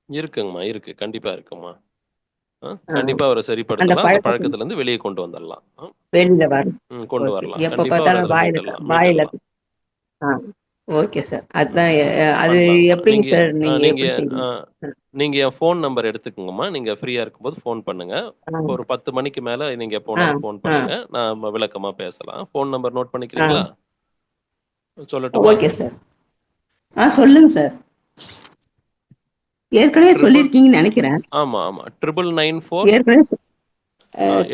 இருக்குங்கம்மா. இருக்கு. கண்டிப்பா இருக்கும்மா. ஆஹ் கண்டிப்பா அவர அந்த சரிப்படுத்தலாம். அந்த பழக்கத்தை பழக்கத்திலருந்து வெளிய கொண்டு வந்துரலாம். வெளியில வரும். கொண்டு ஓகே, வரலாம். எப்ப கண்டிப்பா அவர பார்த்தாலும் அதுல வாயில மீட்டெல்லாம் வாயில மீட்டெல்லாம். Okay sir. அதுதான் அது பண்ணலாங்கம்மா. எப்படிங்க நீங்க சார், நீங்க நீங்க எப்படி அ செய்வீங்க? நீங்க என் ஃபோன் நம்பர் எடுத்துக்கங்கம்மா. நீங்க ஃப்ரீயா இருக்கும்போது ஃபோன் பண்ணுங்க. ஆ ஒரு 10 மணிக்கு மேல நீங்க ஆ எப்போனாலும் ஃபோன் ஆ பண்ணுங்க. நாம விளக்கமா பேசலாம். ஃபோன் நம்பர் நோட் ஆ பண்ணிக்கிறீங்களா? சொல்லட்டுமா? Okay sir. சொல்லுங்க சார். ஏற்கனவே ட்ரிபிள் சொல்லியிருக்கீங்கன்னு நினைக்கிறேன். ஆமா, ஆமா. 9994 ஏற்கனவே எதுக்கு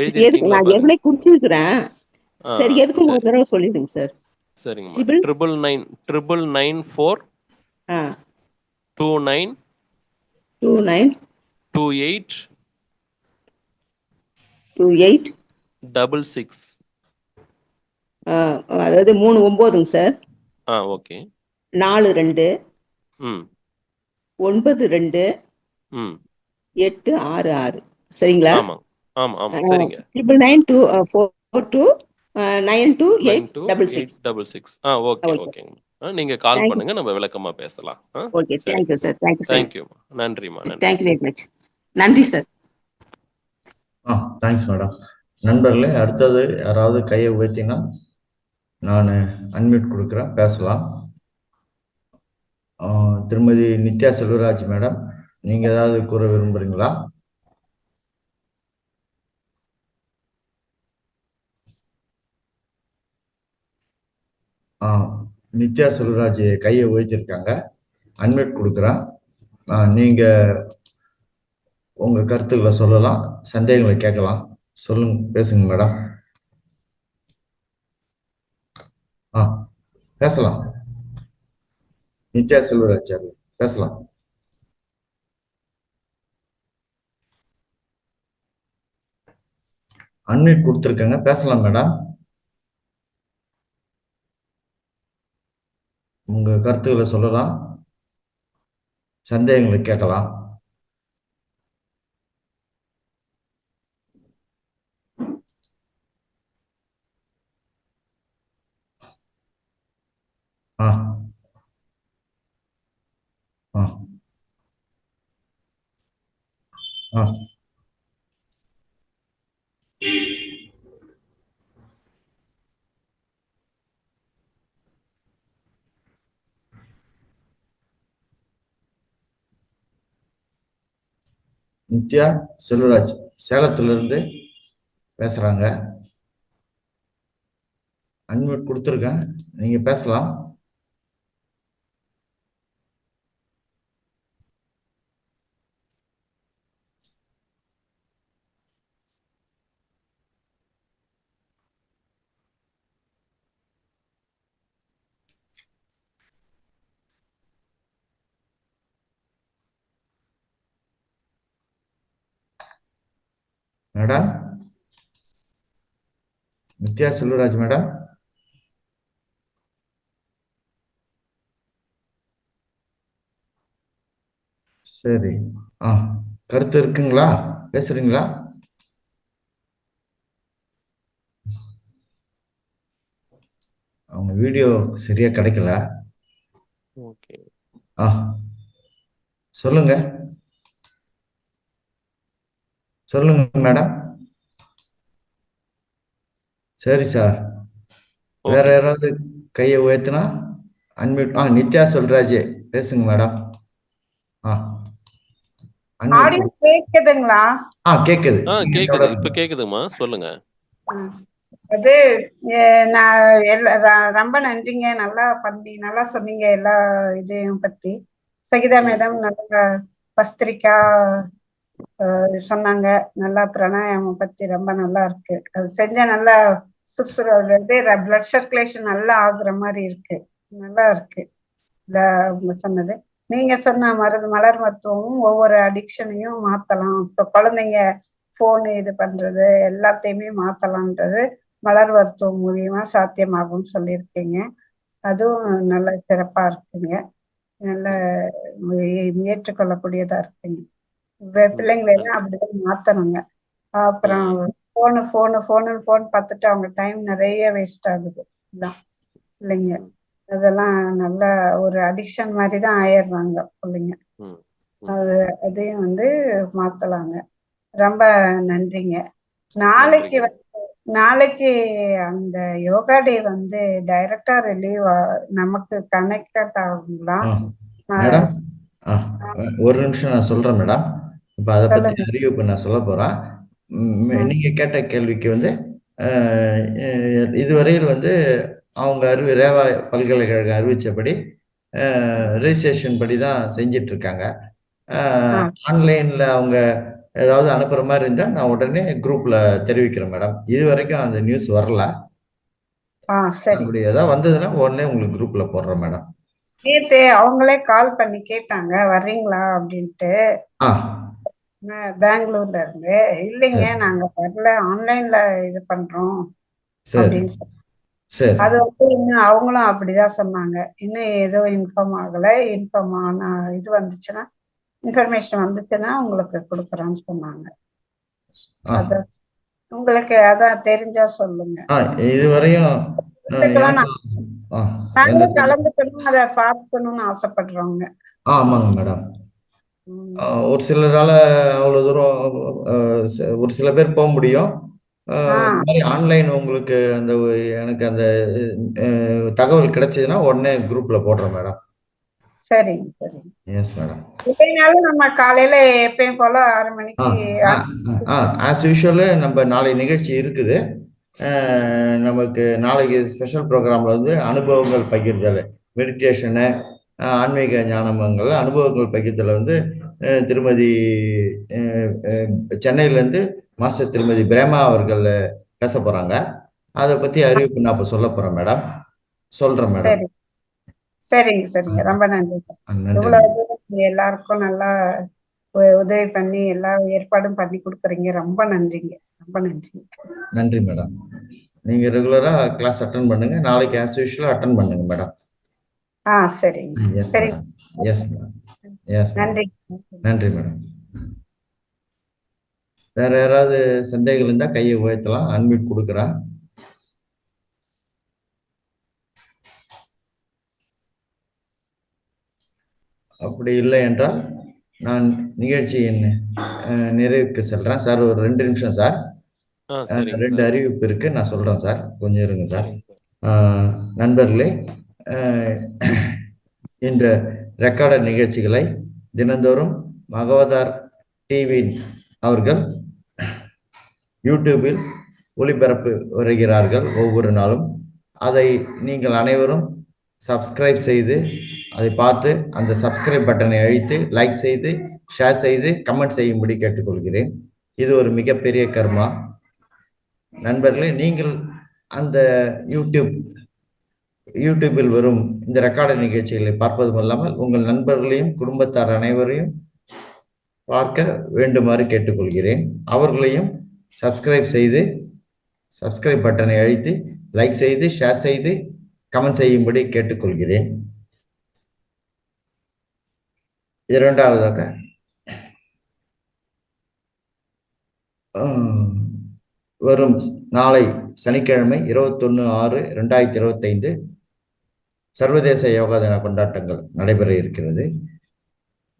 எழுதியிருக்கீங்களா நான் பாருங்க. ஏற்கனவே குடிச்சிருக்கிறேன். ஆ, சரி, எதுக்கும் ஒரு சரி. தடவை சொல்லிடுங்க சார். சரிங்கம்மா. ட்ரிபிள் 99994 ஆ 29 29 28 28 66. அதாவது 39ங்க சார். ஓகே. 42 ம், 92 ம். 866. சரிங்களா? ஆமாங்க. ஆமா, ஆமா. சரிங்க. 9992928866. 928866. Okay, okay. ஓகேங்க. நீங்க கால் தேங்க்யூ. பண்ணுங்க. நம்ம விளக்கமா பேசலாம். ஓகே, சரி. Thank you sir. Thank you sir. தேங்க்யூம்மா. நன்றிம்மா. நன்றி. Thank you very much. நன்றி சார். Thanks madam. நண்பர்களே, அடுத்தது யாராவது கையை உயர்த்தினா நான் அன்மியூட் கொடுக்குறேன், பேசலாம். திருமதி நித்யா செல்வராஜ் மேடம், நீங்க ஏதாவது கூற விரும்புறீங்களா? நித்யா செல்வராஜ் கையை உயர்த்திருக்காங்க, அன்மியூட் கொடுக்குறேன். நீங்க உங்க கருத்துக்களை சொல்லலாம், சந்தேகங்களை கேட்கலாம். சொல்லுங்க, பேசுங்க மேடம். பேசலாம். நித்யா செல்வராஜ் பேசலாம். அன்மியூட் கொடுத்துருக்கேங்க, பேசலாம் மேடம். உங்க கருத்துக்களை சொல்லலாம், சந்தேகங்களை கேட்கலாம். ஆ ஆ ஆ நித்யா செல்வராஜ் சேலத்திலிருந்து பேசுறாங்க. அன்மியூட் கொடுத்துருக்கேன், நீங்க பேசலாம். Madam, Nithya Selvaraj madam. சரி. கருத்து இருக்குங்களா? பேசுறீங்களா? அவங்க வீடியோ சரியா கிடைக்கல. ஓகே. சொல்லுங்க சொல்லுங்க மேடம். சரி சார். வேற யாராவது கையை உயர்த்தினா அன்மியூட். நித்யா செல்வராஜ் பேசுங்க மேடம். ஆடியோ கேக்குதுங்களா? கேக்குது. கேக்குது. இப்ப கேக்குதுமா, சொல்லுங்க. அது நான் ரொம்ப நன்றிங்க. நல்லா சொன்னீங்க எல்லா இதையும் பத்தி. சகிதா மேடம் நல்லா பஸ்திரிக்கா சொன்னாங்க. நல்லா பிராணாயாமம் பத்தி ரொம்ப நல்லா இருக்கு. அது செஞ்சா நல்லா பிளட் சர்க்குலேஷன் நல்லா ஆகுற மாதிரி இருக்கு. நல்லா இருக்கு அவங்க சொன்னது. நீங்க சொன்ன மலர் மருத்துவமும் ஒவ்வொரு அடிக்ஷனையும் மாத்தலாம். இப்ப குழந்தைங்க போன் இது பண்றது எல்லாத்தையுமே மாத்தலாம்ன்றது மலர் மருத்துவம் மூலியமா சாத்தியமாகும்னு சொல்லியிருக்கீங்க. அதுவும் நல்ல சிறப்பா இருக்குங்க. நல்ல ஏற்றுக்கொள்ளக்கூடியதா இருக்குங்க. பிள்ளைங்களை எல்லாம் அப்படிதான் மாத்தணுங்க. அப்புறம் போன் பார்த்துட்டு அவங்க டைம் நிறைய வேஸ்ட் ஆகுது இல்லைங்க. அதெல்லாம் நல்ல ஒரு அடிக்ஷன் மாதிரி தான் ஆயிடுறாங்க பிள்ளைங்க. அதையும் மாத்தலாங்க. ரொம்ப நன்றிங்க. நாளைக்கு அந்த யோகா டே டைரக்டா ரிலீவ் நமக்கு கனெக்ட் ஆகுங்களா? மேடம், ஒரு நிமிஷம் நான் சொல்றேன் மேடம். இப்ப அதை பத்தி அறிவிப்பு நான் சொல்ல போறேன். நீங்க கேட்ட கேள்விக்கு இதுவரையில் அவங்க ரேவா பல்கலைக்கழகம் அறிவிச்சபடி ரெஜிஸ்ட்ரேஷன் படி தான் செஞ்சிட்டு இருக்காங்க. ஆன்லைன்ல அவங்க ஏதாவது அனுப்புற மாதிரி இருந்தா நான் உடனே குரூப்ல தெரிவிக்கிறேன் மேடம். இது வரைக்கும் அந்த நியூஸ் வரல. அப்படி ஏதாவது வந்ததுன்னா உடனே உங்களுக்கு குரூப்ல போடுறேன் மேடம். நேத்து அவங்களே கால் பண்ணி கேட்டாங்க வர்றீங்களா அப்படின்ட்டு. பெங்களூர்ல இருந்து. இல்லைங்க நாங்க வரல, ஆன்லைன்ல இது பண்றோம் அப்படின்னு. அது இன்னும் அவங்களும் அப்படிதான் சொன்னாங்க. இன்னும் ஏதோ இன்ஃபார்ம் ஆகல. இன்ஃபார்ம் ஆனா இது வந்துச்சுன்னா இன்ஃபர்மேஷன் வந்துச்சுன்னா உங்களுக்கு கொடுக்குறேன்னு சொன்னாங்க. அத உங்களுக்கு அதான் தெரிஞ்சா சொல்லுங்க. இதுவரையும் நாங்களும் கலந்துக்கணும், அதை பார்க்கணும்னு ஆசைப்படுறோங்க. ஆமாங்க மேடம். ஒரு சிலரால அவ்வளவு தூரம் ஒரு சில பேர் போக முடியும். ஆன்லைன் உங்களுக்கு எனக்கு அந்த தகவல் கிடைச்சதுன்னா உடனே குரூப்ல போடுறோம் மேடம். சரிங்க சரிங்க. Yes madam. இல்லைனாலும் நம்ம காலையில எப்பயும் போல 6 மணிக்கு ஆஸ் யூஷுவல் நம்ம நாளை நிகழ்ச்சி இருக்குது. நமக்கு நாளைக்கு ஸ்பெஷல் ப்ரோக்ராம்ல அனுபவங்கள் பகிர்தல், மெடிடேஷனு, ஆன்மீக ஞானமங்கள் அனுபவங்கள் பகிர்தல் திருமதி சென்னையிலேருந்து மாஸ்டர் திருமதி பிரேமா அவர்கள் பேச போறாங்க. அதை பத்தி அறிவிப்பு நான் இப்ப சொல்ல போறேன் மேடம். சொல்றேன் மேடம். சரிங்க சரிங்க. ரொம்ப நன்றி. எல்லாருக்கும் நல்லா உதவி பண்ணி எல்லா ஏற்பாடும் பண்ணி கொடுக்குறீங்க. ரொம்ப நன்றிங்க. ரொம்ப நன்றி. நன்றி மேடம். நீங்க ரெகுலரா கிளாஸ் அட்டன் பண்ணுங்க. நாளைக்கு ஆஸ் யூஷுவல் அட்டன் பண்ணுங்க மேடம். சரிங்க. சரி. Yes madam. எஸ் நன்றி. நன்றி மேடம். வேற யாராவது சந்தேகம் இருந்தா கையை உயர்த்தலாம். அன்மியூட் கொடுக்குறேன். அப்படி இல்லை என்றால் நான் நிகழ்ச்சியின் நிறைவுக்கு செல்றேன் சார். ஒரு 2 நிமிஷம் சார். 2 அறிவிப்பு இருக்கு, நான் சொல்றேன் சார். கொஞ்சம் இருங்க சார். நண்பர்களே, இந்த ரெக்கார்டர் நிகழ்ச்சிகளை தினந்தோறும் மகவதார் டிவி அவர்கள் யூடியூபில் ஒளிபரப்பு வருகிறார்கள் ஒவ்வொரு நாளும். அதை நீங்கள் அனைவரும் சப்ஸ்கிரைப் செய்து அதை பார்த்து அந்த சப்ஸ்கிரைப் பட்டனை அழுத்தி லைக் செய்து ஷேர் செய்து கமெண்ட் செய்யும்படி கேட்டுக்கொள்கிறேன். இது ஒரு மிகப்பெரிய கர்மா. நண்பர்களே, நீங்கள் அந்த யூடியூபில் வரும் இந்த ரெக்கார்டர் நிகழ்ச்சிகளை பார்ப்பதும் இல்லாமல் உங்கள் நண்பர்களையும் குடும்பத்தார் அனைவரையும் பார்க்க வேண்டுமாறு கேட்டுக்கொள்கிறேன். அவர்களையும் சப்ஸ்கிரைப் பட்டனை அழுத்தி லைக் செய்து ஷேர் செய்து கமெண்ட் செய்யும்படி கேட்டுக்கொள்கிறேன். இரண்டாவதாக வரும் நாளை சனிக்கிழமை 21/6/2025 சர்வதேச யோகா தின கொண்டாட்டங்கள் நடைபெற இருக்கிறது.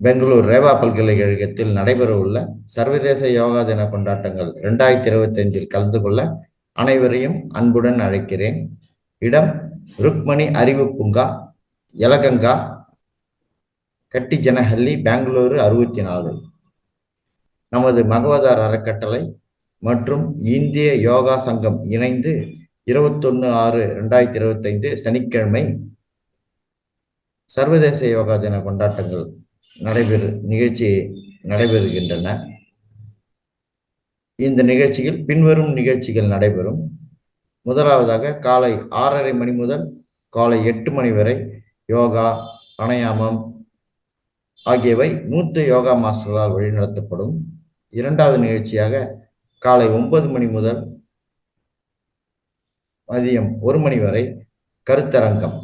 பெங்களூர் ரேவா பல்கலைக்கழகத்தில் நடைபெற உள்ள சர்வதேச யோகா தின கொண்டாட்டங்கள் 2025 கலந்து கொள்ள அனைவரையும் அன்புடன் அழைக்கிறேன். இடம் ருக்மணி அறிவு பூங்கா, யலகங்கா, கட்டிஜனஹள்ளி, பெங்களூரு 64. நமது மகவதார் அறக்கட்டளை மற்றும் இந்திய யோகா சங்கம் இணைந்து 21/6/2025 சனிக்கிழமை சர்வதேச யோகா தின கொண்டாட்டங்கள் நடைபெறுகின்றன. இந்த நிகழ்ச்சியில் பின்வரும் நிகழ்ச்சிகள் நடைபெறும். முதலாவதாக காலை 6:30 மணி முதல் காலை 8 மணி வரை யோகா, பிராணாயாமம் ஆகியவை மூத்த யோகா மாஸ்டர்களால் வழிநடத்தப்படும். இரண்டாவது நிகழ்ச்சியாக காலை 9 மணி முதல் மதியம் 1 மணி வரை கருத்தரங்கம்,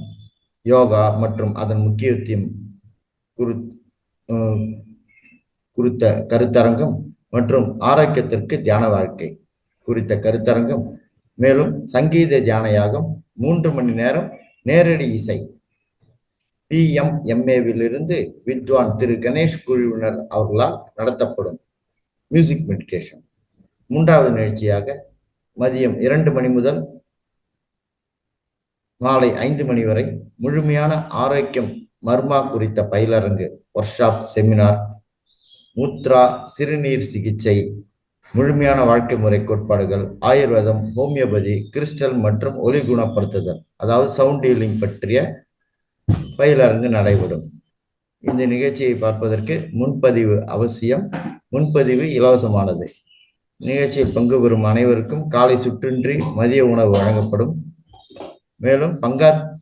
யோகா மற்றும் அதன் முக்கியத்துவம் குறித்த கருத்தரங்கம் மற்றும் ஆரோக்கியத்திற்கு தியான வாழ்க்கை குறித்த கருத்தரங்கம். மேலும் சங்கீத தியான யாகம் 3 மணி நேரம் நேரடி இசை PMMAவிலிருந்து வித்வான் திரு கணேஷ் குழுவினர் அவர்களால் நடத்தப்படும் மியூசிக் மெடிடேஷன். மூன்றாவது நிகழ்ச்சியாக மதியம் 2 மணி முதல் மாலை 5 மணி வரை முழுமையான ஆரோக்கியம் மர்மா குறித்த பயிலரங்கு, ஒர்க் ஷாப், செமினார், முத்ரா, சிறுநீர் சிகிச்சை, முழுமையான வாழ்க்கை முறை கோட்பாடுகள், ஆயுர்வேதம், ஹோமியோபதி, கிறிஸ்டல் மற்றும் ஒலி குணப்படுத்துதல், அதாவது சவுண்ட் ஹீலிங் பற்றிய பயிலரங்கு நடைபெறும். இந்த நிகழ்ச்சியை பார்ப்பதற்கு முன்பதிவு அவசியம். முன்பதிவு இலவசமானது. நிகழ்ச்சியில் பங்கு பெறும் அனைவருக்கும் காலை சுற்றின்றி மதிய உணவு வழங்கப்படும். மேலும்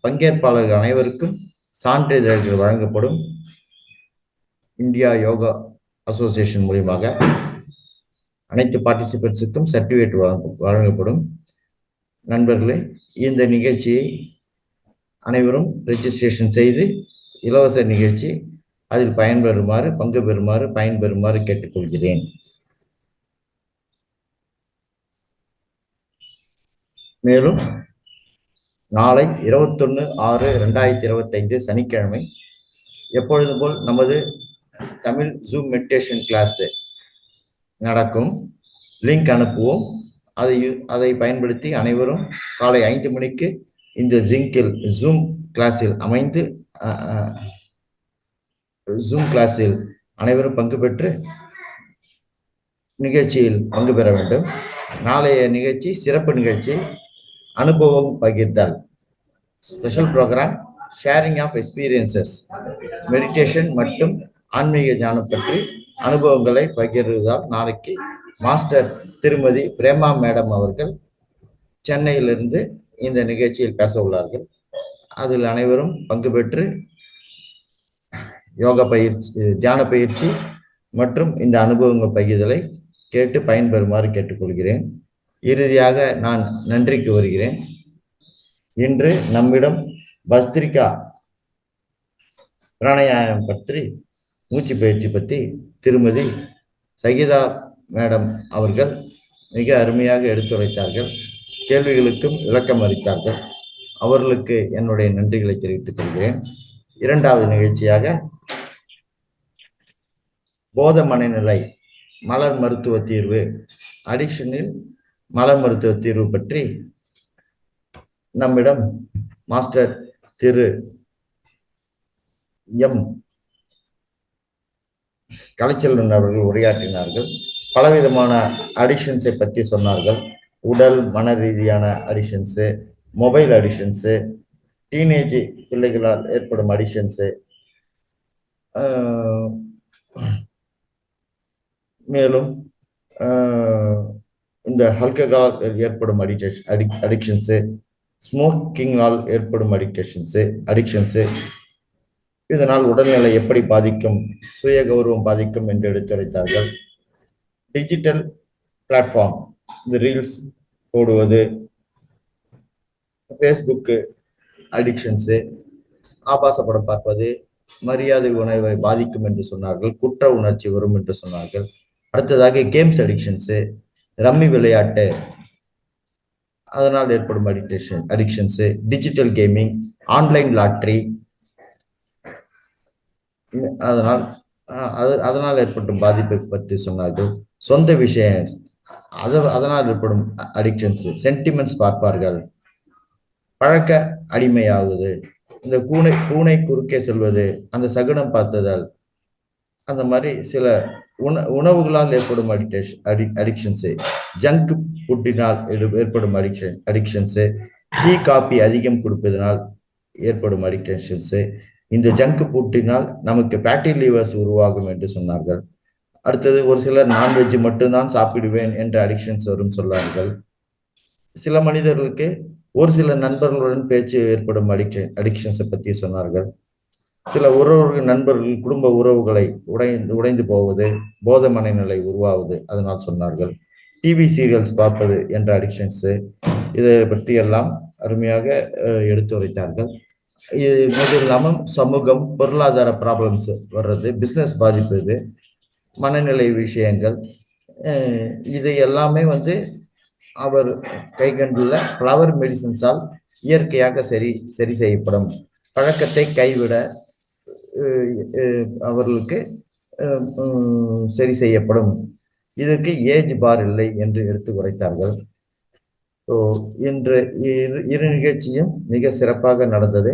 பங்கேற்பாளர்கள் அனைவருக்கும் சான்றிதழ்கள் வழங்கப்படும். இந்தியா யோகா அசோசியேஷன் மூலியமாக அனைத்து பார்ட்டிசிபென்ட்ஸுக்கும் சர்டிஃபிகேட் வழங்கப்படும். நண்பர்களே, இந்த நிகழ்ச்சியை அனைவரும் ரெஜிஸ்ட்ரேஷன் செய்து இலவச நிகழ்ச்சி அதில் பயன்பெறுமாறு கேட்டுக்கொள்கிறேன். மேலும் நாளை 21/6/2025 சனிக்கிழமை எப்பொழுது போல் நமது தமிழ் ஜூம் மெடிடேஷன் கிளாஸ் நடக்கும். லிங்க் அனுப்புவோம். அதை பயன்படுத்தி அனைவரும் காலை 5 மணிக்கு இந்த ஜூம் கிளாஸில் அனைவரும் பங்கு பெற்று நிகழ்ச்சியில் பங்கு பெற வேண்டும். நாளைய நிகழ்ச்சி சிறப்பு நிகழ்ச்சி, அனுபவம் பகிர்தல், special programme, sharing of experiences, meditation மற்றும் ஆன்மீக ஞானம் பற்றி அனுபவங்களை பகிர்வதால் நாளைக்கு மாஸ்டர் திருமதி பிரேமா மேடம் அவர்கள் சென்னையிலிருந்து இந்த நிகழ்ச்சியில் பேச உள்ளார்கள். அதில் அனைவரும் பங்கு பெற்று யோகா பயிற்சி, தியான பயிற்சி மற்றும் இந்த அனுபவங்கள் பகிர்தலை கேட்டு பயன்பெறுமாறு கேட்டுக்கொள்கிறேன். இறுதியாக நான் நன்றிக்கு வருகிறேன். இன்று நம்மிடம் பஸ்திரிகா பிராணாயாமம் பற்றி, மூச்சு பயிற்சி பற்றி திருமதி சகிதா மேடம் அவர்கள் மிக அருமையாக எடுத்துரைத்தார்கள். கேள்விகளுக்கும் விளக்கம் அளித்தார்கள். அவர்களுக்கு என்னுடைய நன்றிகளை தெரிவித்துக் கொள்கிறேன். இரண்டாவது நிகழ்ச்சியாக போத மனநிலை மலர் மருத்துவ தீர்வு, அடிக்ஷனில் மலர் மருத்துவ தீர்வு பற்றி நம்மிடம் மாஸ்டர் திரு எம் கலைச்செல்வன் அவர்கள் உரையாற்றினார்கள். பலவிதமான அடிக்ஷன்ஸை பற்றி சொன்னார்கள். உடல் மன ரீதியான அடிக்ஷன்ஸு, மொபைல் அடிக்ஷன்ஸு, டீனேஜ் பிள்ளைகளால் ஏற்படும் அடிக்ஷன்ஸு, மேலும் இந்த ஆல்கஹால் ஏற்படும் அடிக்ஷன்ஸு, ஸ்மோக்கிங்கால் ஏற்படும் அடிக்ஷன்ஸு, இதனால் உடல்நிலை எப்படி பாதிக்கும், சுய கௌரவம் பாதிக்கும் என்று எடுத்துரைத்தார்கள். டிஜிட்டல் பிளாட்ஃபார்ம் இந்த ரீல்ஸ் போடுவது, ஃபேஸ்புக்கு அடிக்ஷன்ஸு, ஆபாச படம் பார்ப்பது, மரியாதை உணர்வை பாதிக்கும் என்று சொன்னார்கள், குற்ற உணர்ச்சி வரும் என்று சொன்னார்கள். அடுத்ததாக கேம்ஸ் அடிக்ஷன்ஸு, ரம்மி விளையாட்டு, அதனால் ஏற்படும் அடிக்ஷன்ஸு, டிஜிட்டல் கேமிங், ஆன்லைன் லாட்ரி, அதனால் ஏற்படும் பாதிப்பை பற்றி சொன்னார்கள். சொந்த விஷயம், அதனால் ஏற்படும் அடிக்ஷன்ஸ், சென்டிமெண்ட்ஸ் பார்ப்பார்கள், பழக்க அடிமையாகுது, இந்த பூனை குறுக்கே செல்வது, அந்த சகுனம் பார்த்ததால், அந்த மாதிரி சில உணவுகளால் ஏற்படும் அடிக்ஷன்ஸு, ஜங்க் ஃபுட்டினால் ஏற்படும் அடிக்ஷன்ஸு, டீ காபி அதிகம் கொடுப்பதனால் ஏற்படும் அடிக்ஷன்ஸு, இந்த ஜங்க் ஃபுட்டினால் நமக்கு ஃபேட்டி லிவர்ஸ் உருவாகும் என்று சொன்னார்கள். அடுத்தது ஒரு சிலர் நான்வெஜ் மட்டும்தான் சாப்பிடுவேன் என்ற அடிக்ஷன்ஸ் வரும் சொன்னார்கள். சில மனிதர்களுக்கு ஒரு சில நண்பர்களுடன் பேச்சு ஏற்படும் அடிக்ஷன்ஸை பற்றி சொன்னார்கள். சில நண்பர்கள் குடும்ப உறவுகளை உடைந்து போவது, போத மனநிலை உருவாவது, அதனால் சொன்னார்கள். டிவி சீரியல்ஸ் பார்ப்பது என்ற அடிக்ஷன்ஸு, இதை பற்றி எல்லாம் அருமையாக எடுத்துரைத்தார்கள். இது இல்லாமல் சமூகம், பொருளாதார ப்ராப்ளம்ஸ் வர்றது, பிஸ்னஸ் பாதிப்பது, மனநிலை விஷயங்கள், இது எல்லாமே அவர் கைகண்டுள்ள ஃப்ளவர் மெடிசன்ஸால் இயற்கையாக சரி செய்யப்படும். பழக்கத்தை கைவிட அவர்களுக்கு சரி செய்யப்படும். இதற்கு ஏஜ் பார் இல்லை என்று எடுத்து உரைத்தார்கள். இன்று இரு நிகழ்ச்சியும் மிக சிறப்பாக நடந்தது.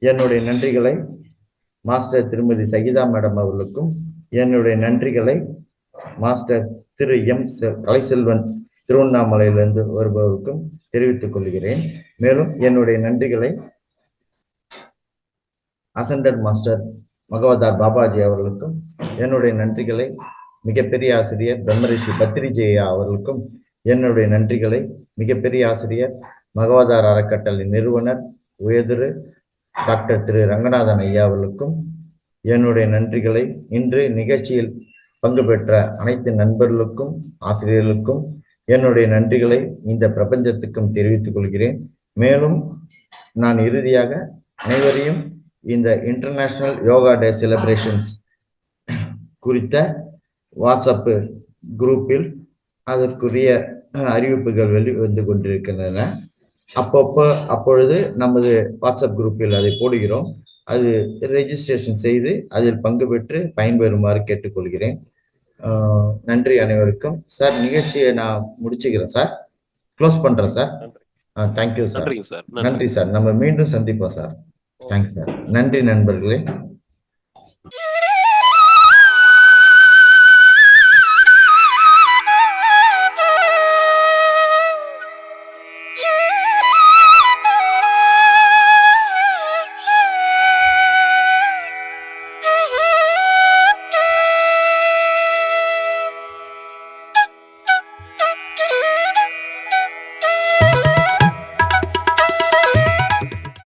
என்னுடைய நன்றிகளை மாஸ்டர் திருமதி சகிதா மேடம் அவர்களுக்கும், என்னுடைய நன்றிகளை மாஸ்டர் திரு கலைசெல்வன் திருவண்ணாமலையிலிருந்து வருபவருக்கும் தெரிவித்துக் கொள்கிறேன். மேலும் என்னுடைய நன்றிகளை அசண்டட் மாஸ்டர் மகவதார் பாபாஜி அவர்களுக்கும், என்னுடைய நன்றிகளை மிகப்பெரிய ஆசிரியர் பிரம்மரிஷி பத்ரிஜயா அவர்களுக்கும், என்னுடைய நன்றிகளை மிகப்பெரிய ஆசிரியர் மகவதார் அறக்கட்டளை நிறுவனர் உயர்திரு டாக்டர் திரு ரங்கநாதன் ஐயா அவர்களுக்கும், என்னுடைய நன்றிகளை இன்று நிகழ்ச்சியில் பங்கு பெற்ற அனைத்து நண்பர்களுக்கும், ஆசிரியர்களுக்கும் என்னுடைய நன்றிகளை இந்த பிரபஞ்சத்துக்கும் தெரிவித்துக் கொள்கிறேன். மேலும் நான் இறுதியாக அனைவரையும் இந்த இன்டர்நேஷனல் யோகா டே செலிப்ரேஷன்ஸ் குறித்த வாட்ஸ்அப் குரூப்பில் அதற்குரிய அறிவிப்புகள் வெளிவந்து கொண்டிருக்கின்றன. அப்பொழுது நமது வாட்ஸ்அப் குரூப்பில் அதை போடுகிறோம். அது ரெஜிஸ்ட்ரேஷன் செய்து அதில் பங்கு பெற்று பயன்பெறுமாறு கேட்டுக்கொள்கிறேன். நன்றி அனைவருக்கும். சார், நிகழ்ச்சியை நான் முடிச்சுக்கிறேன் சார், க்ளோஸ் பண்றேன் சார். Thank you sir. நன்றி சார். நம்ம மீண்டும் சந்திப்போம் சார். Thanks sir. நன்றி நண்பர்களே.